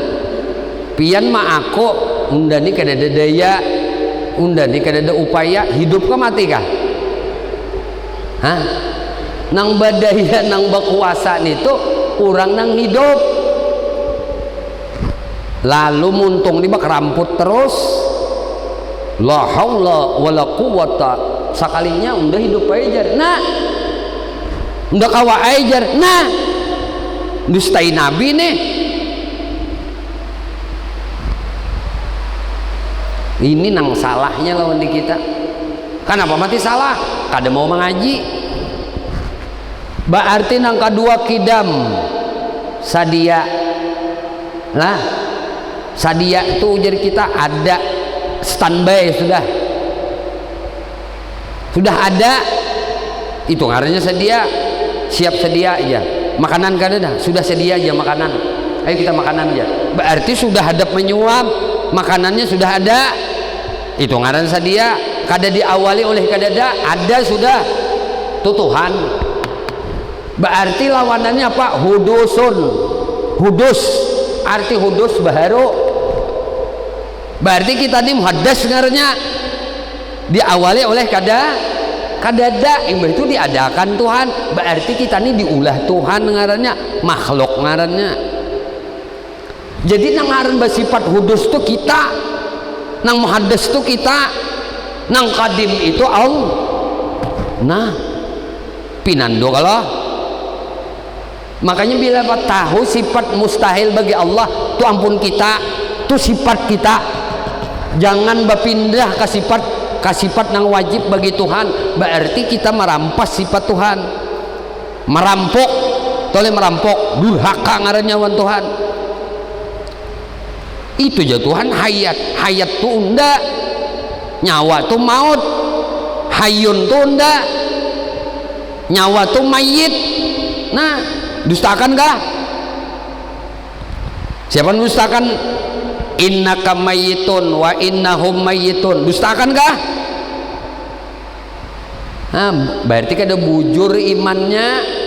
pian ma aku undani kadada daya, undani kadada upaya, hidup kah mati kah? Hah? Nang badaya nang berkuasa itu kurang nang hidup. Lalu muntung di bak ramput terus, la haula wala quwata, sakalinya udah hidup aja. Nah udah kawa aja. Nah dustai Nabi nih. Ini nang salahnya lawan di kita. Kenapa mati salah? Kada mau mengaji. berarti nang kedua kidam sadia lah. Sadia itu ujar kita ada standby, sudah ada, itu ngarannya sedia, siap sedia aja makanan kan dah, sudah sedia aja makanan, ayo kita makanan aja, berarti sudah hadap menyuap, makanannya sudah ada, itu ngaran sedia. Kada diawali oleh kadada, ada sudah tutuhan, berarti lawanannya apa? Hudusun. Hudus, arti hudus baharu, berarti kita ini muhaddas ngarannya, diawali oleh kadada, itu diadakan Tuhan, berarti kita ini diulah Tuhan ngarannya, makhluk ngarannya. Jadi nang ngaran bersifat hudus tuh kita, nang muhaddas tuh kita, nang kadim itu Allah. Nah pinando kalau makanya bila tahu sifat mustahil bagi Allah tuh ampun kita tuh sifat kita, jangan berpindah ke sifat nang wajib bagi Tuhan, berarti kita merampas sifat Tuhan, merampok, toleh merampok, durhaka ngarannya wan Tuhan. Itu aja Tuhan hayat tuh unda, nyawa tuh maut, hayun tuh unda, nyawa tuh mayit. Nah dustakan kah? Siapa dustakan? Innaka mayyitun wa innahum mayyitun, dustakan kah? Nah, berarti kada bujur imannya.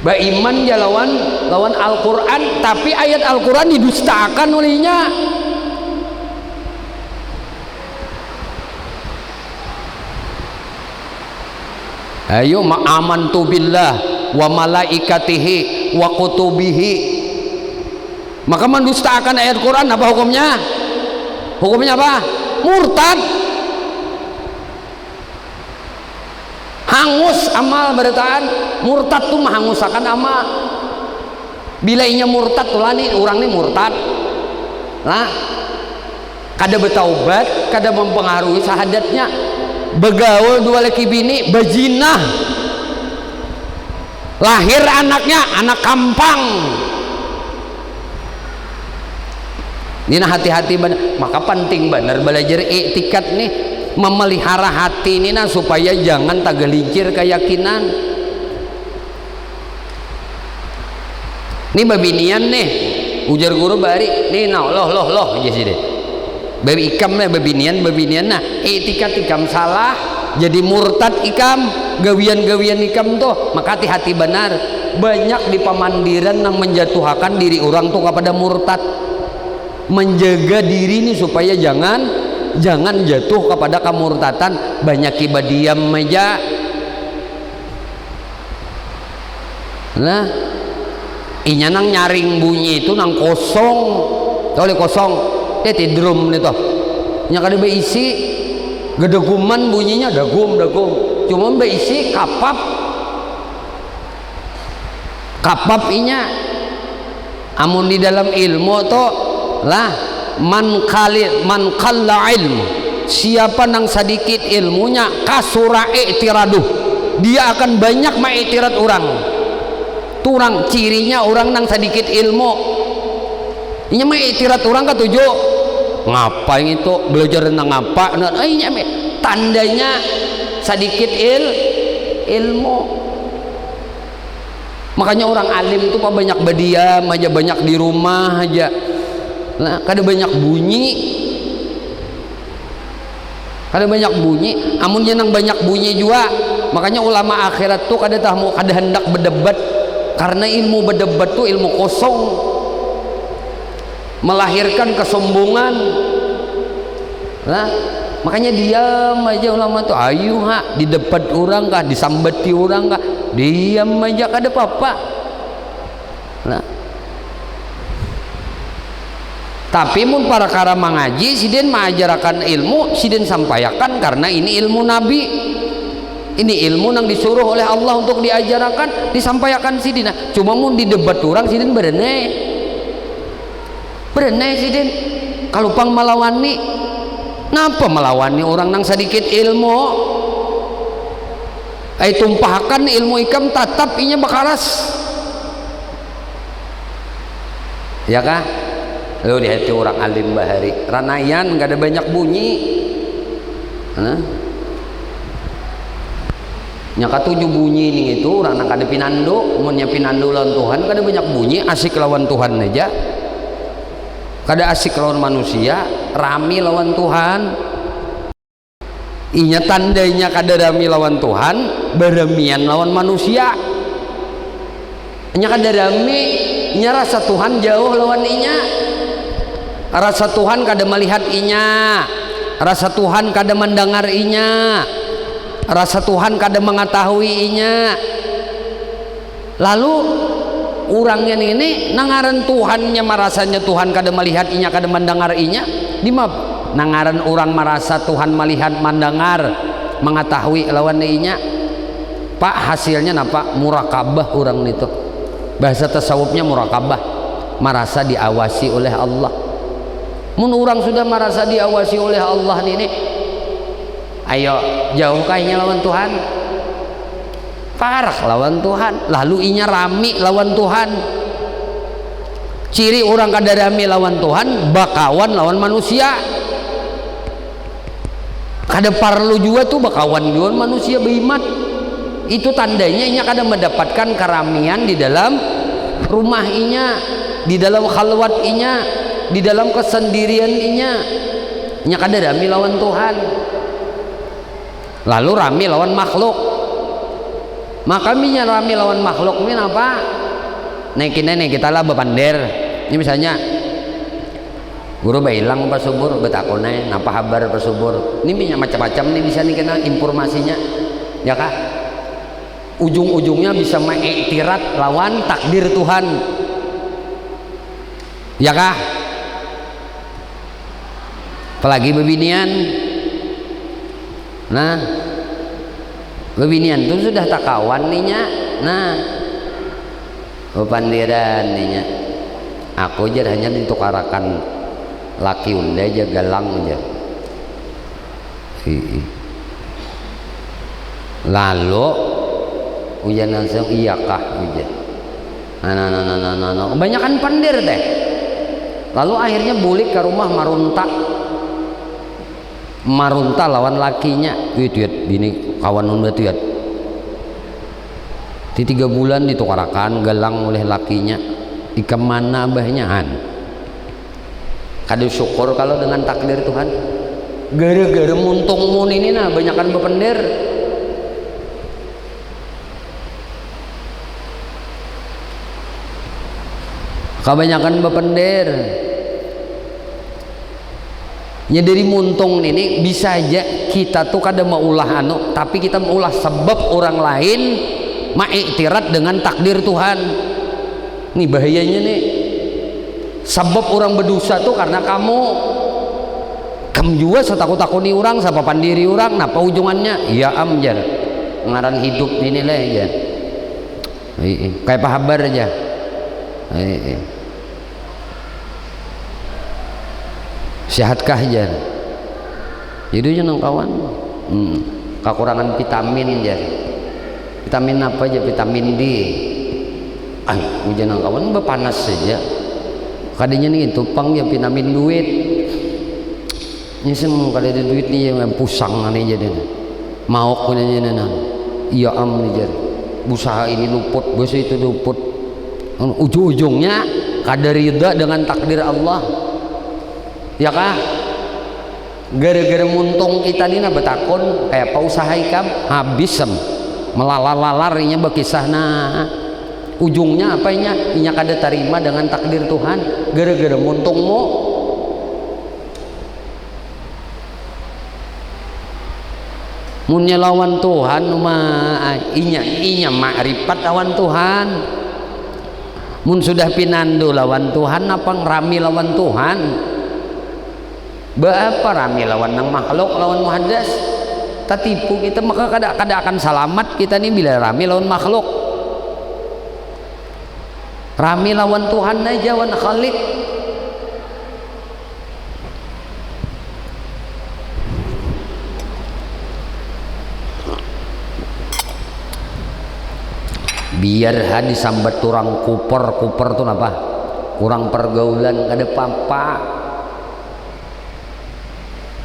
Iman ya lawan Al-Quran, tapi ayat Al-Quran didustakan olehnya. Ayo amantu billah wa malaikatihi wa kutubihi, maka mendustakan ayat Quran apa hukumnya? Hukumnya apa? Murtad, hangus amal beritaan. Murtad tuh menghangusakan amal. Bila inya murtad tuh lah nih orang nih murtad lah, kada bertaubat, kada mempengaruhi sahadatnya, begaul dua laki bini, bejinah, lahir anaknya anak kampang. Nina hati-hati bener, maka penting bener belajar iktikad nih, memelihara hati nina supaya jangan tagalincir keyakinan. Ini babinian nih, ujar guru bari nih, nah loh aja sih deh. Babi ikam lah babinian nah, iktikad ikam salah, jadi murtad ikam, gawian ikam tuh, maka hati-hati benar. Banyak di pamandiran yang menjatuhkan diri orang tuh kepada murtad. Menjaga diri nih supaya jangan jatuh kepada kemurtatan. Banyak ibadiam aja. Nah, inya nang nyaring bunyi itu nang kosong, oleh kosong, ti drum nih toh. Nya kada beisi, gedeguman bunyinya dagum. Cuma beisi kapap inya. Amun di dalam ilmu toh lah man qalla ilmu, siapa nang sedikit ilmunya kasura i'tiraduh, dia akan banyak ma'iktirat orang. Turang cirinya orang nang sedikit ilmu ini ma'iktirat orang ketujuh ngapain itu belajar tentang apa, nah ini tandanya sedikit ilmu. Makanya orang alim itu banyak berdiam aja, banyak di rumah aja. Nah, kada banyak bunyi, amunnya nang banyak bunyi juga. Makanya ulama akhirat tuh kada hendak berdebat, karena ilmu berdebat tuh ilmu kosong, melahirkan kesombongan. Nah, makanya diam aja ulama tuh, ayo di debat orang kah, disambati orang kah, diam aja kada apa-apa. Nah, tapi mun para kara mengaji sidin mengajarkan ilmu, sidin sampaikan karena ini ilmu Nabi, ini ilmu yang disuruh oleh Allah untuk diajarkan, disampaikan sidin. Cuma mun di debat orang sidin bereneh sidin. Kalau pang melawani, napa melawani orang nang sedikit ilmu? ai tumpahkan ilmu ikam tatap inya bakaras ya kah lu di hati orang alim bahari ranayan nggak ada banyak bunyi nyaka 7 bunyi nih itu orang nak ada pinando umurnya pinando lawan Tuhan kada banyak bunyi asik lawan Tuhan aja kada asik lawan manusia rami lawan Tuhan inya tandanya kada rami lawan Tuhan beremian lawan manusia inya kada rami inya rasa Tuhan jauh lawan inya rasa Tuhan kada melihat inya rasa Tuhan kada mendengar inya rasa Tuhan kada mengetahui inya lalu orangnya ini nangaran Tuhannya merasanya Tuhan kada melihat inya kada mendengar inya di nangaran orang merasa Tuhan melihat mendengar mengetahui lawan inya pak hasilnya napa murakabah orang itu bahasa tasawufnya murakabah merasa diawasi oleh Allah mun orang sudah merasa diawasi oleh Allah ini ayo jauh kayaknya lawan Tuhan parah lawan Tuhan lalu inya rami lawan Tuhan ciri orang kada rami lawan Tuhan bakawan lawan manusia kada perlu juga tuh bakawan juga manusia beimat itu tandanya inya kada mendapatkan keramian di dalam rumah inya di dalam khalwat inya di dalam kesendirian inya kada rami lawan Tuhan lalu rami lawan makhluk maka minya rami lawan makhluk ini apa nih kita lah bepander ini misalnya guru bailang pas subur betakone napa habar pas subur ini minya macam-macam nih bisa nih kena informasinya ya kah ujung-ujungnya bisa mengiktirat lawan takdir Tuhan ya kah apalagi bebinian nah bebinian itu sudah tak kawan ninya nah pandiran ninya aku aja hanya ditukarakan laki unda aja galang aja lalu ujian langsung iya kah ujian kebanyakan pandir teh lalu akhirnya bulik ke rumah marunta lawan lakinya itu bini kawan unda tuh di 3 bulan ditukarakan galang oleh lakinya ikam mana abahnya kada syukur kalau dengan takdir Tuhan gara-gara muntung ini nah banyakan bepender kebanyakan bepender ya dari muntung ini bisa aja kita tuh kada mau ulah tapi kita mau ulah sebab orang lain mengiktirat dengan takdir Tuhan nih bahayanya nih sebab orang berdosa tuh karena kamu juga setakut-takuni orang siapa pandiri orang napa ujungannya ya amjar ngaran hidup ini lah ya kayak pahabar aja sehatkah aja jadi jangan kawan kekurangan vitamin aja vitamin apa aja vitamin D hujan kawan berpanas saja kadinya nih tupang ya vitamin duit ini semua kada ada duit nih yang pusang nih jadi mau punya nana iya am nih jadi usaha ini luput bos itu luput ujung-ujungnya kada ridha dengan takdir Allah ya kah gara-gara muntung kita nih betakon kayak apa usaha ikam habis melalar-lalarnya berkisah nah ujungnya apanya inya kada terima dengan takdir Tuhan gara-gara muntungmu munnya lawan Tuhan inya makrifat lawan Tuhan mun sudah pinando lawan Tuhan apa ngrami lawan Tuhan berapa rami lawan nang makhluk lawan muhaddas tatipu kita maka kada akan selamat kita nih bila rami lawan makhluk rami lawan Tuhan aja wan khalik biar disambat turang kuper tuh apa kurang pergaulan kada apa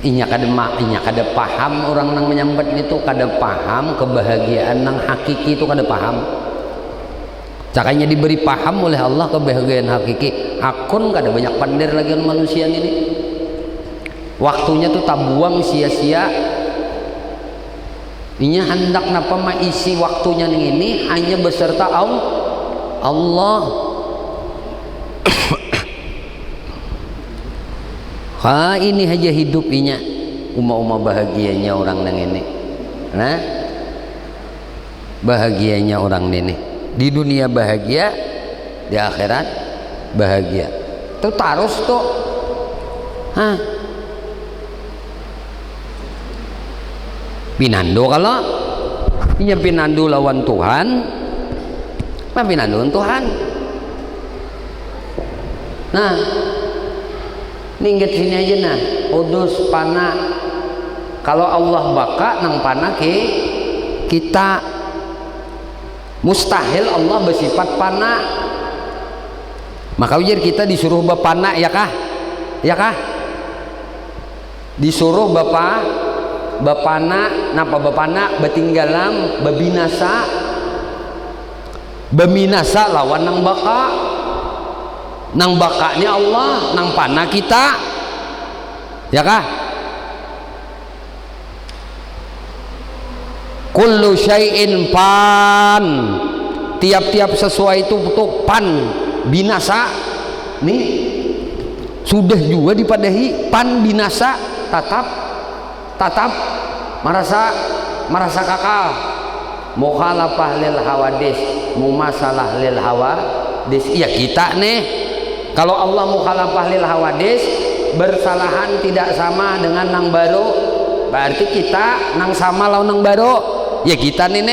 inya kada paham orang nang menyambat itu kada paham kebahagiaan nang hakiki itu kada paham. Cakanya diberi paham oleh Allah kebahagiaan hakiki. Akun kada banyak pandir lagi manusia ini. Waktunya tuh tabuang sia-sia. Inya hendak napa maisi waktunya ini hanya beserta Allah. Ini aja hidup inya. Uma bahagianya orang nang ini. Nah, bahagianya orang ini. Di dunia bahagia, di akhirat bahagia. Itu tarus tuh. Pinando kalau inya pinando lawan Tuhan, mah pinando Tuhan. Nah, ningget sini aja nah, udus pana. Kalau Allah baka nang pana kita mustahil Allah bersifat pana. Maka ujar kita disuruh bapana ya kah? Ya kah? Disuruh bapana, napa bapana betinggalam beminasa lawan nang baka. Nang bakanya Allah, nang pana kita. Ya kah? Kullu syai'in pan, tiap-tiap sesuai itu tuh pan binasa nih sudah juga dipadahi pan binasa tatap merasa kakal mukhalafah lil hawadis mumasalah lil hawadis. Ya kita nih kalau Allah mukhalafah lil hawadis bersalahan tidak sama dengan nang baru, berarti kita nang sama lawan nang baru. Ya kita nih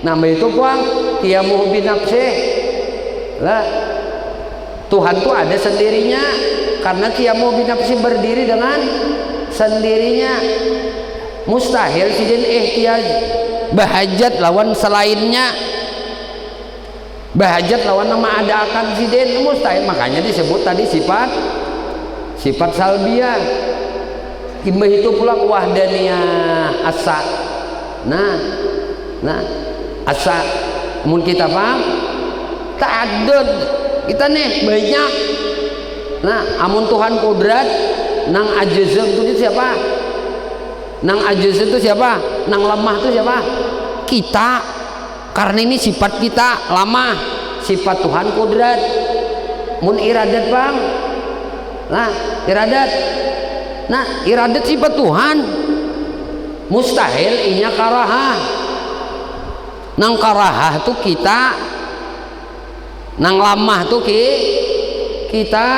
nambah itu puang qiyamuhu binafsih lah. Tuhan tuh ada sendirinya karena qiyamuhu binafsih berdiri dengan sendirinya. Mustahil sidin ihtiyaj bahajat lawan selainnya, bahajat lawan nama ada akan sidin mustahil. Makanya disebut tadi sifat salbiyah. Imbah itu pulang wahdaniyah asa. Nah asa mun kita paham ta'addud kita nih banyak. Nah amun Tuhan kudrat nang ajiz itu siapa? Nang ajiz itu siapa? Nang lemah itu siapa? Kita. Karena ini sifat kita lemah, sifat Tuhan kudrat. Mun iradat bang, nah iradat sifat Tuhan. Mustahil inya karahah. Nang karahah tuh kita, nang lamah tuh kita.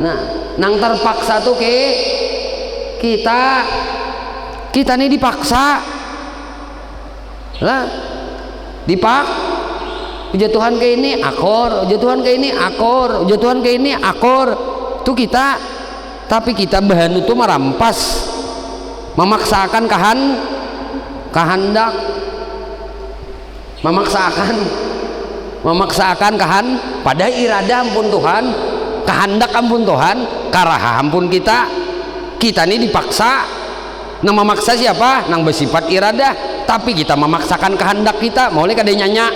Nah, nang terpaksa tuh kita ini dipaksa lah, jatuhan ke ini akor, jatuhan ke ini akor, jatuhan ke ini akor tuh kita. Tapi kita bahan itu merampas, memaksakan kehendak, memaksakan pada irada ampun Tuhan, kehendak ampun Tuhan, karah ampun kita ini dipaksa. Nang memaksa siapa? Nang bersifat irada. Tapi kita memaksakan kehendak kita. Boleh kada nyanya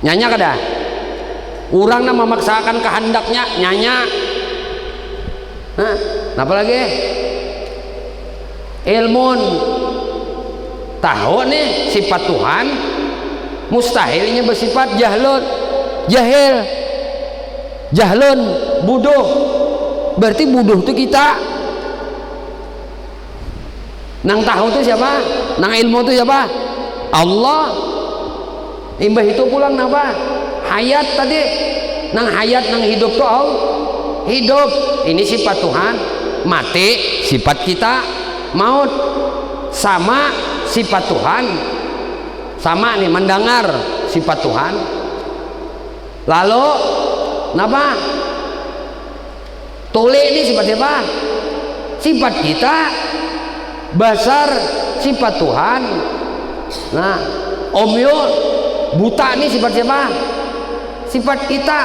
kada? Orang nang memaksakan kehendaknya nyanya. Nah, apa lagi? Ilmun tahu nih sifat Tuhan, mustahilnya bersifat jahlun bodoh. Berarti bodoh itu kita. Nang tahu itu siapa? Nang ilmu itu siapa? Allah. Imbah itu pulang napa? Hayat tadi. Nang hayat nang hidup tuh hidup. Ini sifat Tuhan. Mati sifat kita. Maut sama sifat Tuhan. Sama nih mendengar sifat Tuhan. Lalu napa? Tuli ini sifat siapa? Sifat kita. Basar sifat Tuhan. Nah Omyul buta nih sifat siapa? Sifat kita.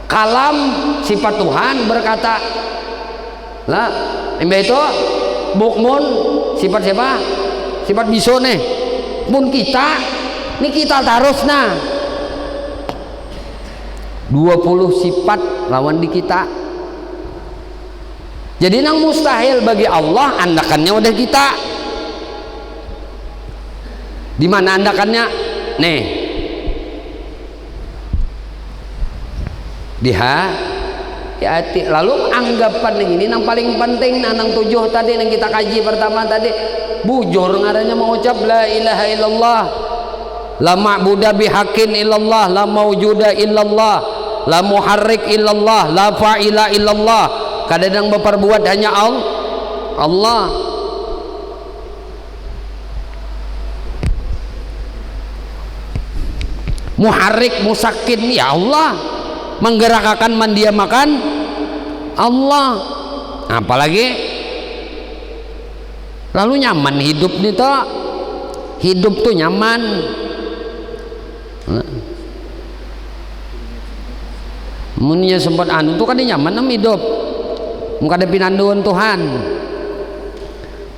Kalam sifat Tuhan berkata. Lah, itu bukmun sifat siapa? Sifat biso nih. Pun kita, ini kita terus nah. 20 sifat lawan di kita. Jadi nang mustahil bagi Allah, andakannya udah kita. Di mana andakannya? Nih. Hati. Lalu anggapan yang ini yang paling penting nang 7 tadi yang kita kaji pertama tadi, bujur ngaranya mengucap la ilaha illallah, la ma'budu bihaqqin illallah, la maujuda illallah, la muharrik illallah, la fa'ila illallah. Kadang berperbuat hanya Allah. Muharrik musakin ya Allah, menggerakkan mendiamakan Allah. Apalagi lalu nyaman hidup nih toh, hidup tuh nyaman. Munnya sempat anu tuh kan nyaman nam hidup, muka ada pinanduan Tuhan.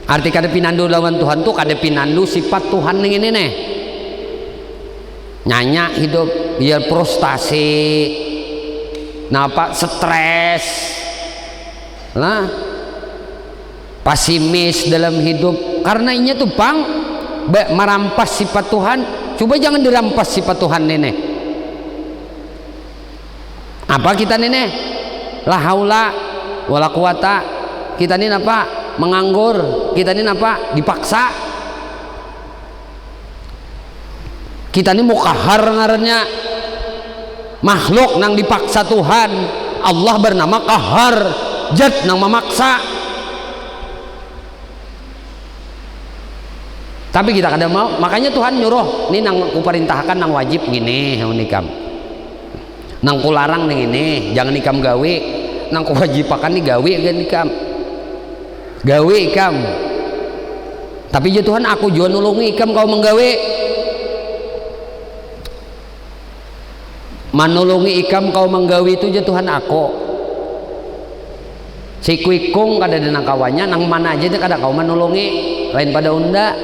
Arti kada pinandu lawan Tuhan tuh kada pinandu sifat Tuhan yang ini nih. Nyanyak hidup biar frustasi, napa stres lah, pesimis dalam hidup karena ini tuh bang merampas sifat Tuhan. Coba jangan dirampas sifat Tuhan nenek. Apa kita nenek? La haula wala quwata. Kita ini apa? Menganggur. Kita ini apa? Dipaksa. Kita ini mukahar ngarannya, makhluk nang dipaksa Tuhan. Allah bernama kahar, jat nang memaksa. Tapi kita kada mau, makanya Tuhan nyuruh ini nang kuperintahkan nang wajib gini nikam, nang kularang nih ini jangan ikam gawe, nang kuwajibakan nih gawe kan ikam, gawe ikam. Tapi ya Tuhan aku juga nulungi ikam kau menggawe. Manulungi ikam kau menggawi itu aja Tuhan aku. Si kuikung kada ada nang kawannya, nang mana aja kada kau manulungi, lain pada unda.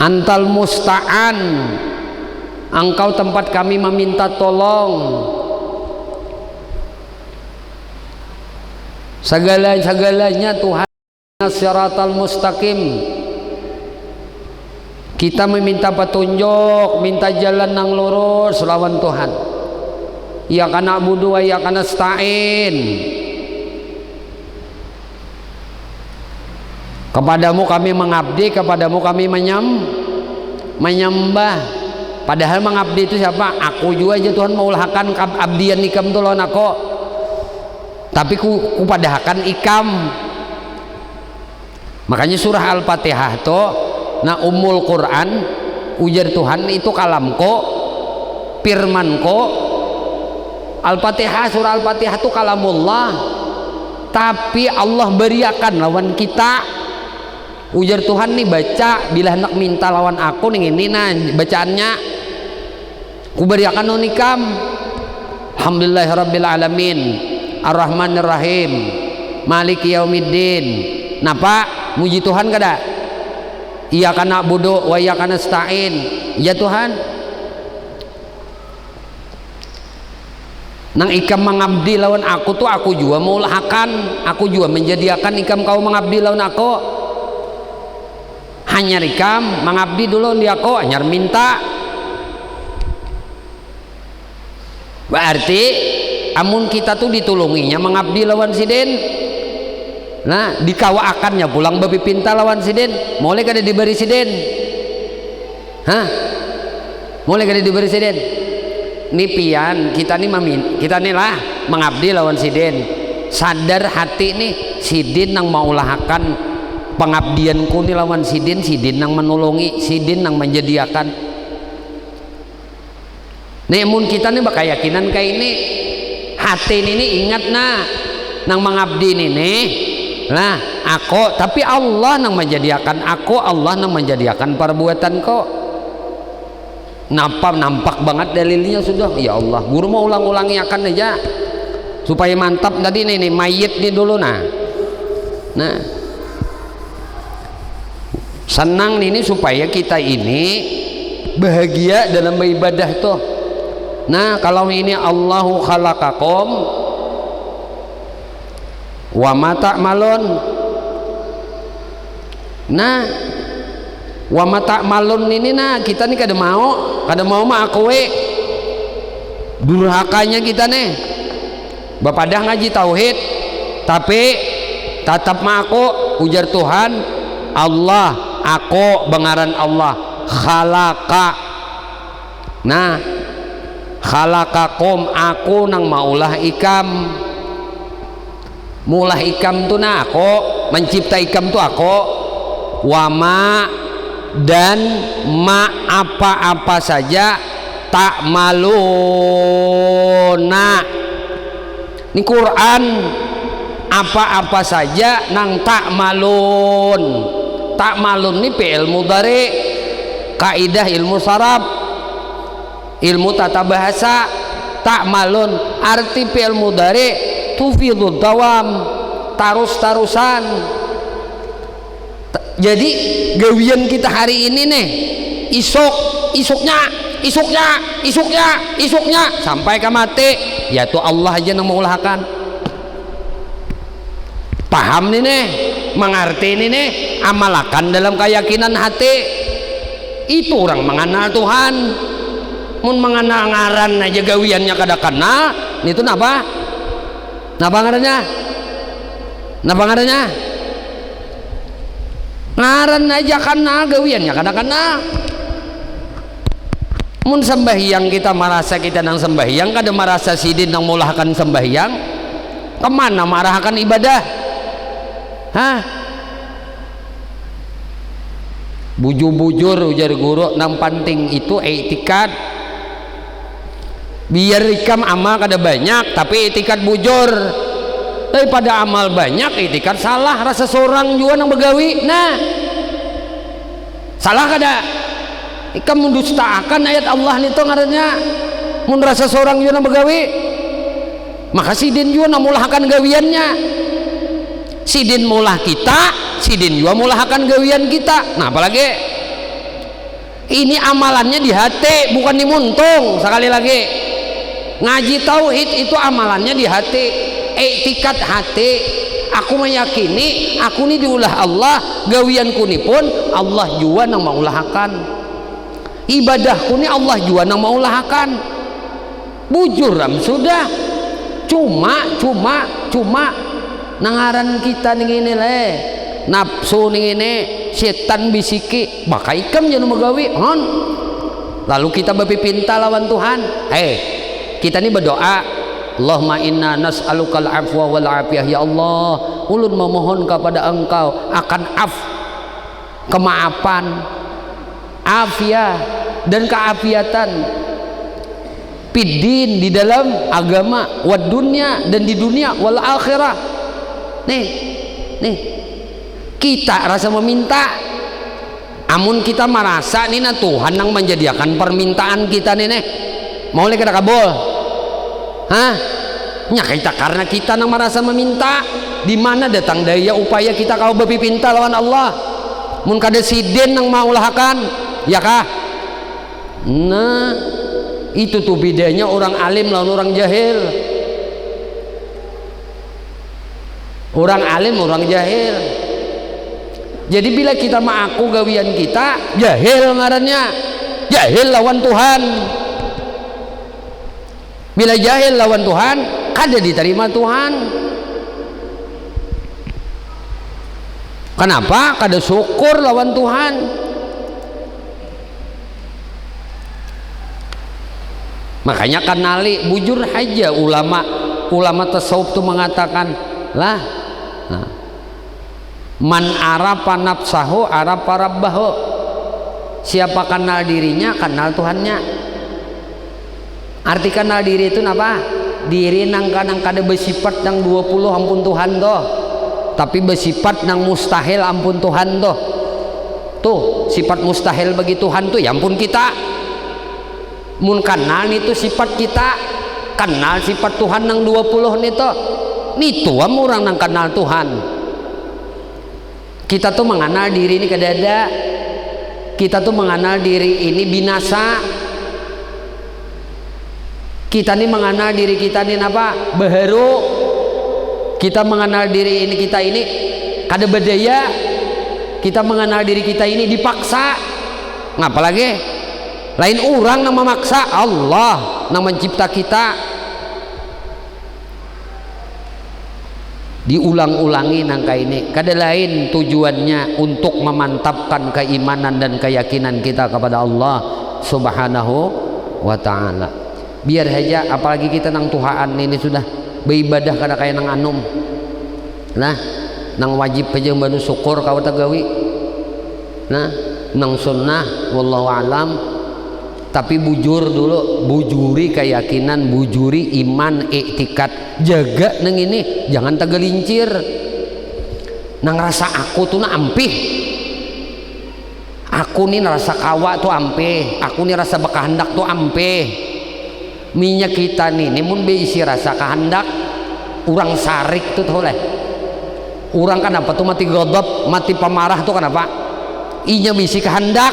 Antal musta'an, engkau tempat kami meminta tolong. Segala-galanya Tuhan siratal mustaqim. Kita meminta petunjuk, minta jalan nang lurus lawan Tuhan. Ya kana budu wa ya kana stain. Kepadamu kami mengabdi, kepadamu kami menyembah. Padahal mengabdi itu siapa? Aku juga aja Tuhan maulahakan abdian ikam tuh lawan aku. Tapi ku padahakan ikam. Makanya surah Al-Fatihah tuh nah umul Quran, ujar Tuhan itu kalamko, firmanko. Al-Fatihah, surah Al-Fatihah itu kalamullah, tapi Allah beriakan lawan kita. Ujar Tuhan nih baca, bila hendak minta lawan aku nih ini nah bacaannya ku beriakan unikam. Alhamdulillahirabbil alamin, arrahmanirrahim, maliki yaumiddin. Napa muji Tuhan kada? Iya kana budu wa iya kana stain. Ya Tuhan, nang ikam mengabdi lawan aku tuh aku juga maulahakan, aku juga menjadikan ikam kau mengabdi lawan aku. Hanya ikam mengabdi dulu di aku, hanya minta. Berarti amun kita tuh ditulunginya mengabdi lawan siden. Nah dikawaakannya pulang babi pinta lawan siden, mulai kada diberi siden. Hah? Mulai kada diberi siden. Nipian kita nih kita nih lah mengabdi lawan siden. Sadar hati nih sidin nang maulahakan pengabdianku nih lawan sidin, sidin nang menolongi, sidin nang menjadiakan. Namun kita nih bakayakinan kayak ini, hati ini ingat nah nang mengabdi nih Nah aku, tapi Allah nang menjadikan aku, Allah nang menjadikan perbuatan kok. Nampak banget dalilnya sudah. Ya Allah, guru mau ulang-ulangi akan aja supaya mantap tadi nih mayit nih dulu. Nah senang ini supaya kita ini bahagia dalam beribadah tuh. Nah kalau ini Allahu khalaqakum wa ma ta'malun. Nah wa ma ta'malun ini nah kita nih kada mau mah aku durhakanya kita nih bapadah ngaji tauhid tapi tatap mah aku ujar Tuhan Allah, aku bengaran Allah khalaqa. Nah khalaqakum aku nang maulah ikam. Mulah ikam tuh nah aku mencipta ikam tuh aku. Wama dan ma apa-apa saja tak maluna. Ini Quran apa-apa saja nang tak malun. Tak malun ini fi'il mudhari, kaidah ilmu saraf, ilmu tata bahasa. Tak malun arti fi'il mudhari tufidud dawam, tarus-tarusan. Jadi gawian kita hari ini nih isuknya sampai ke mati, yaitu Allah aja yang mengulahkan. Paham nih mengerti ini nih, amalkan dalam keyakinan hati. Itu orang mengenal Tuhan. Mun mengenal ngaran aja gawiannya kada kenal, itu napa ngarannya? Ngaran aja kenal, gawiannya kada kenal. Mun sembahyang kita merasa kita nang sembahyang, kada merasa sidin nang mulahkan sembahyang, kemana marahkan ibadah? Hah? Bujur-bujur ujar guru nang penting itu i'tikad. Biar ikam amal kada banyak tapi i'tikad bujur. Daripada amal banyak i'tikad salah, rasa seorang juga nang begawi. Nah salah kada ikam mendustakan ayat Allah itu ngarannya mun rasa seorang juga nang begawi, maka sidin juga nang mulahkan gawiannya. Sidin mulah kita, sidin juga mulahkan gawian kita. Nah apalagi ini amalannya di hati bukan di muntung. Sekali lagi ngaji tauhid itu amalannya di hati, i'tikad hati. Aku meyakini aku ini diulah Allah, gawianku ni pun Allah juga nang maulahkan, ibadahku ni Allah juga nang maulahkan. Bujuram sudah cuma nangaran kita nih ini nafsu nih ini setan bisiki maka ikam jangan magawi hon. Lalu kita berpinta lawan Tuhan. Kita ini berdoa, Allahumma inna nas'alukal afwa wal afiyah. Ya Allah, ulun memohon kepada Engkau akan kemaafan, afiyah dan keafiatan fiddin di dalam agama, wad dunya dan di dunia, wal akhirah. Nih kita rasa meminta, amun kita merasa nih nah Tuhan yang menjadikan permintaan kita nih mau lagi kada kabul. Hah? Nya kita karena kita nang merasa meminta, di mana datang daya upaya kita kau berpinta lawan Allah. Mun kada sidin nang maulahkan, ya kah? Nah, itu tuh bedanya orang alim lawan orang jahil. Orang alim, orang jahil. Jadi bila kita mengaku gawian kita, jahil ngarannya, jahil lawan Tuhan. Bila jahil lawan Tuhan, kada diterima Tuhan. Kenapa? Kada syukur lawan Tuhan. Makanya kenali bujur aja ulama tasawuf tuh mengatakan lah. Nah, man arafa nafsahu arafa rabbahu. Siapa kenal dirinya kenal Tuhannya. Arti kenal diri itu apa? Diri nang kada bersifat nang 20 ampun Tuhan toh. tapi bersifat nang mustahil ampun Tuhan tuh sifat mustahil bagi Tuhan tuh ya ampun kita mun kenal itu sifat kita kenal sifat Tuhan nang 20 nitu orang nang kenal Tuhan. Kita tuh mengenal diri ini kedada, kita tuh mengenal diri ini binasa, kita nih mengenal diri kita nih apa baharu, kita mengenal diri ini kita ini kada berdaya, kita mengenal diri kita ini dipaksa. Ngapa lagi lain orang yang memaksa, Allah yang mencipta kita. Diulang-ulangi nangka ini kada lain tujuannya untuk memantapkan keimanan dan keyakinan kita kepada Allah Subhanahu wa ta'ala. Biar saja apalagi kita nang Tuhaan ini sudah beribadah kada kaya nang anum nah nang wajib aja banu syukur kau tagawi nah nang sunnah wallahu alam. Tapi bujur dulu, bujuri keyakinan, bujuri iman, iktikad, jaga nang ini, jangan tegelincir. Nang rasa aku tuh na ampih, aku nih rasa kawa tuh ampih, aku nih rasa bakahandak tuh ampih. Minyak kita nih, mun beisi rasa kehendak, orang sarik tuh oleh. Orang kan apa tuh mati godop, mati pemarah tuh kenapa? Inya bisi kehendak.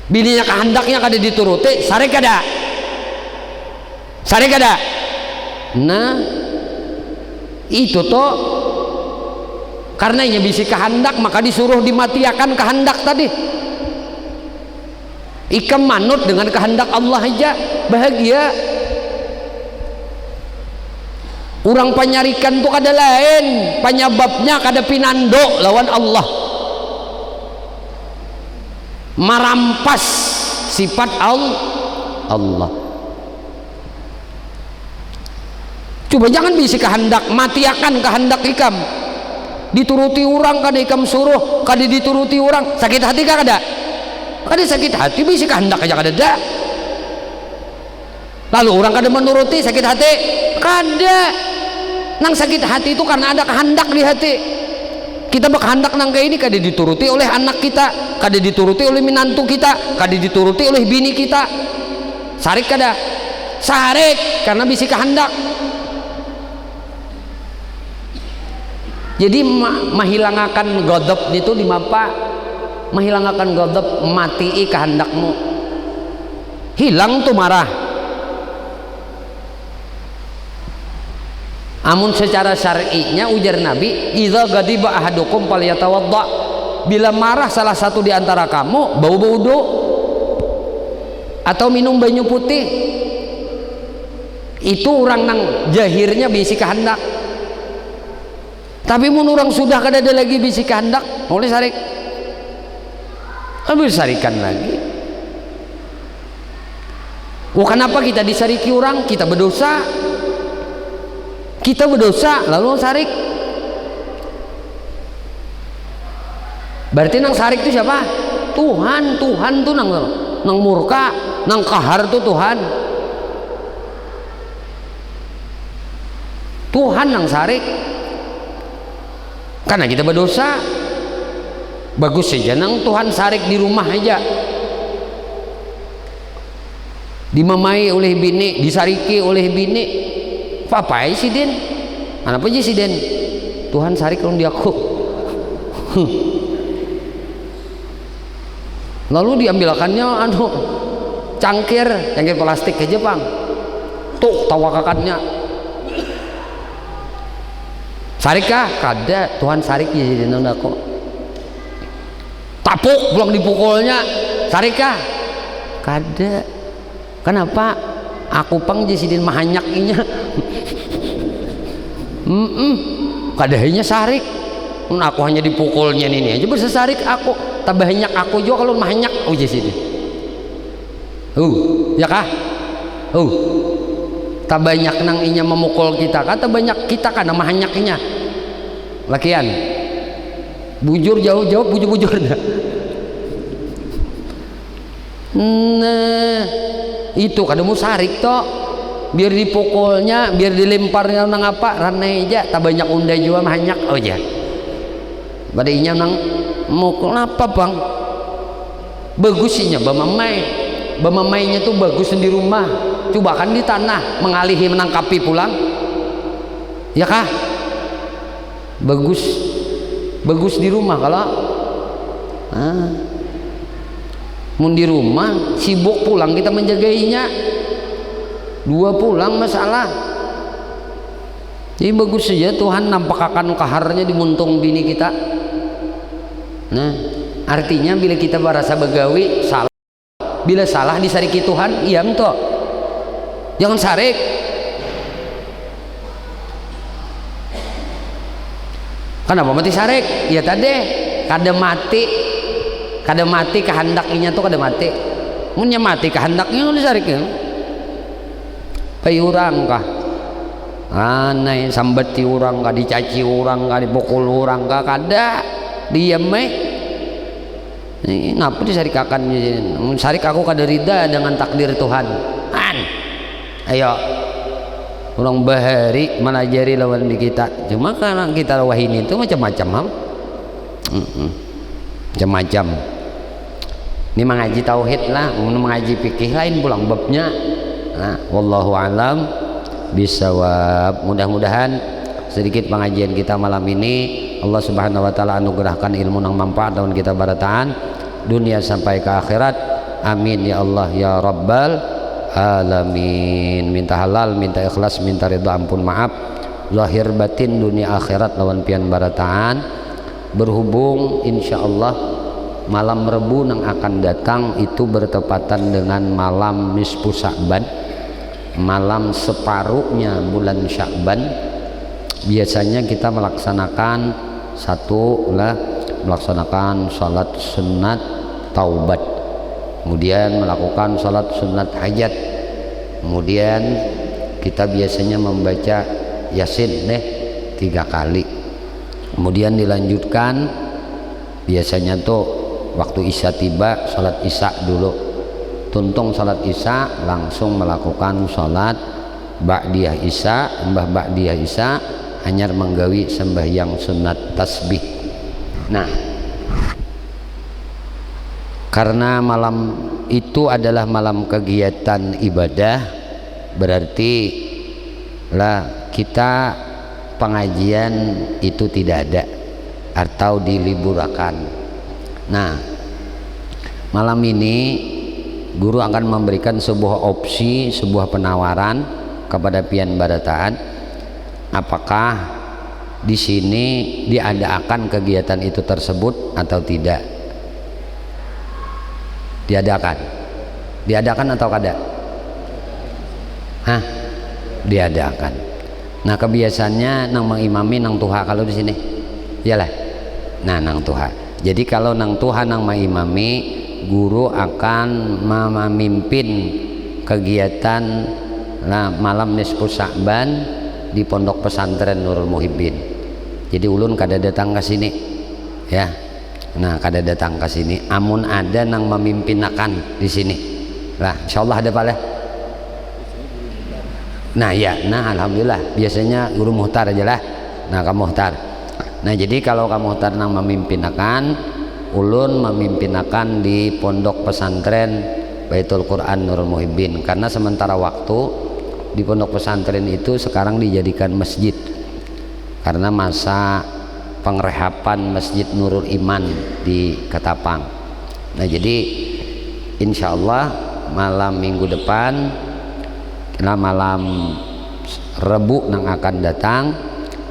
Bininya kehendaknya kada dituruti, sarik kada, sarik kada. Nah itu toh karena ia bisi kehendak maka disuruh dimatiakan kehendak tadi. Ikam manut dengan kehendak Allah aja bahagia. Orang penyarikan tuh kada lain, penyebabnya kada pinando lawan Allah. Merampas sifat Allah. Coba jangan bisi kehendak, matiakan kehendak ikam. Dituruti orang kada ikam suruh, kada dituruti orang, sakit hati kada? Kada sakit hati bisi kehendak aja kada ada. Lalu orang kada menuruti sakit hati? Kada. Nang sakit hati itu karena ada kehendak di hati. Kita berkehendak nang kayak ini kada dituruti oleh anak kita, kada dituruti oleh minantu kita, kada dituruti oleh bini kita. Sarik kada? Sarik karena bisi kehendak. Jadi menghilangakan godop itu di mapa? Menghilangakan godop matii kehendakmu. Hilang tuh marah. Amun secara syar'inya ujar Nabi, idza ghadiba ahadukum falyatawadda. Bila marah salah satu di antara kamu, bau wudu atau minum banyu putih. Itu orang nang jahirnya bisi kehendak. Tapi mun orang sudah kada ada lagi bisi kehendak, boleh sarik. Habis sarikan lagi. Oh, kenapa kita disariki orang? Kita berdosa. Kita berdosa lalu sarik. Berarti nang sarik itu siapa? Tuhan. Tuhan tuh nang murka, nang kahar tuh Tuhan. Tuhan nang sarik. Karena kita berdosa. Bagus saja nang Tuhan sarik di rumah aja. Dimamai oleh bini, disariki oleh bini. Papai si Den, apa aja si Den? Tuhan sarik kalau di aku. Lalu diambilkannya cangkir plastik ke Jepang. Tuh tawa kakaknya. Sarik kah? Kada, Tuhan sarik ya jadi nanda kok. Tapuk belum dipukulnya. Sarik kah? Kada. Kenapa? Aku pang jadi Den mahanyakinya. Kadahnya sarik. Aku hanya dipukulnya ini aja bisa sarik aku. Tak banyak aku juga kalau mahanyak. Oh jadi sini. Ya kah? Tak banyak nang inya memukul kita. Kata banyak kita kan mahanyaknya. Lakian. Bujur jauh-jauh bujur-bujur dah. Nah, itu kada mau sarik toh. biar dipukulnya, biar dilemparnya nang apa ranai aja, tak banyak unda juga banyak aja. Badainya nang mukul apa bang? Bagusnya bamamainya tuh bagus di rumah, coba kan di tanah mengalihi menangkapi pulang, ya kah? Bagus di rumah kalau mun di rumah sibuk pulang kita menjagainya, dua pulang masalah. Jadi bagus saja Tuhan nampak akan kaharnya di muntung bini kita. Nah artinya bila kita merasa begawi salah, bila salah disariki Tuhan, iya toh jangan sarik. Kenapa mati sarik? Ya tadi kada mati kehendaknya tuh kada mati. Munnya mati kehendaknya udah sarik ya. Payurang kah? Anai sambeti orang kah, dicaci orang kah, dipukul orang kah, kada diam ini ngapa disarikakan? Sarik aku kada rida dengan takdir Tuhan. Ayo orang bahari menajari lawan di kita, cuma karena kita wahini itu macam-macam macam-macam. Ini mengaji tauhid lah, mengaji fikih lain pulang babnya. Nah, wallahu alam bisawab. Mudah-mudahan sedikit pengajian kita malam ini Allah Subhanahu wa taala anugerahkan ilmu yang manfaat daun kita barataan dunia sampai ke akhirat. Amin ya Allah ya rabbal alamin. Minta halal, minta ikhlas, minta ridha, ampun maaf zahir batin dunia akhirat lawan pian barataan. Berhubung insyaallah malam Rebu yang akan datang itu bertepatan dengan malam nisfu Sya'ban, malam separuhnya bulan Sya'ban. Biasanya kita melaksanakan melaksanakan salat sunat taubat, kemudian melakukan salat sunat hajat, kemudian kita biasanya membaca Yasin 3 kali, kemudian dilanjutkan biasanya tuh waktu Isya tiba salat Isya dulu, tuntung salat Isya langsung melakukan salat ba'diyah Isya, mbah ba'diyah Isya hanyar menggawi sembahyang sunat tasbih. Nah karena malam itu adalah malam kegiatan ibadah, berarti lah kita pengajian itu tidak ada atau diliburkan. Nah malam ini guru akan memberikan sebuah opsi, sebuah penawaran kepada pian barataan. Apakah di sini diadakan kegiatan itu tersebut atau tidak? Diadakan atau kada? Diadakan. Nah kebiasaannya nang mengimami nang tuha kalau di sini, iyalah. Nah nang tuha. Jadi kalau nang tuha nang mengimami, guru akan memimpin kegiatan malam nisfu Sya'ban di Pondok Pesantren Nurul Muhibbin. Jadi ulun kada datang ke sini, ya. Nah kada datang ke sini. Amun ada nang memimpin akan di sini. Lah, insyaallah ada pala. Nah ya, nah alhamdulillah. Biasanya guru muhtar aja lah. Nah kamu muhtar. Nah jadi kalau kamu muhtar nang memimpin akan, ulun memimpin akan di Pondok Pesantren Baitul Quran Nurul Muhibbin. Karena sementara waktu di pondok pesantren itu sekarang dijadikan masjid karena masa pengrehapan Masjid Nurul Iman di Ketapang. Nah jadi insya Allah malam minggu depan, malam Rebu yang akan datang,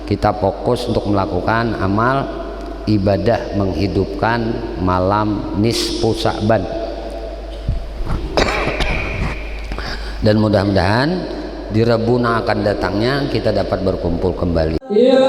kita fokus untuk melakukan amal ibadah menghidupkan malam nisfu Sya'ban. Dan mudah-mudahan di Rebu yang akan datangnya kita dapat berkumpul kembali. Ya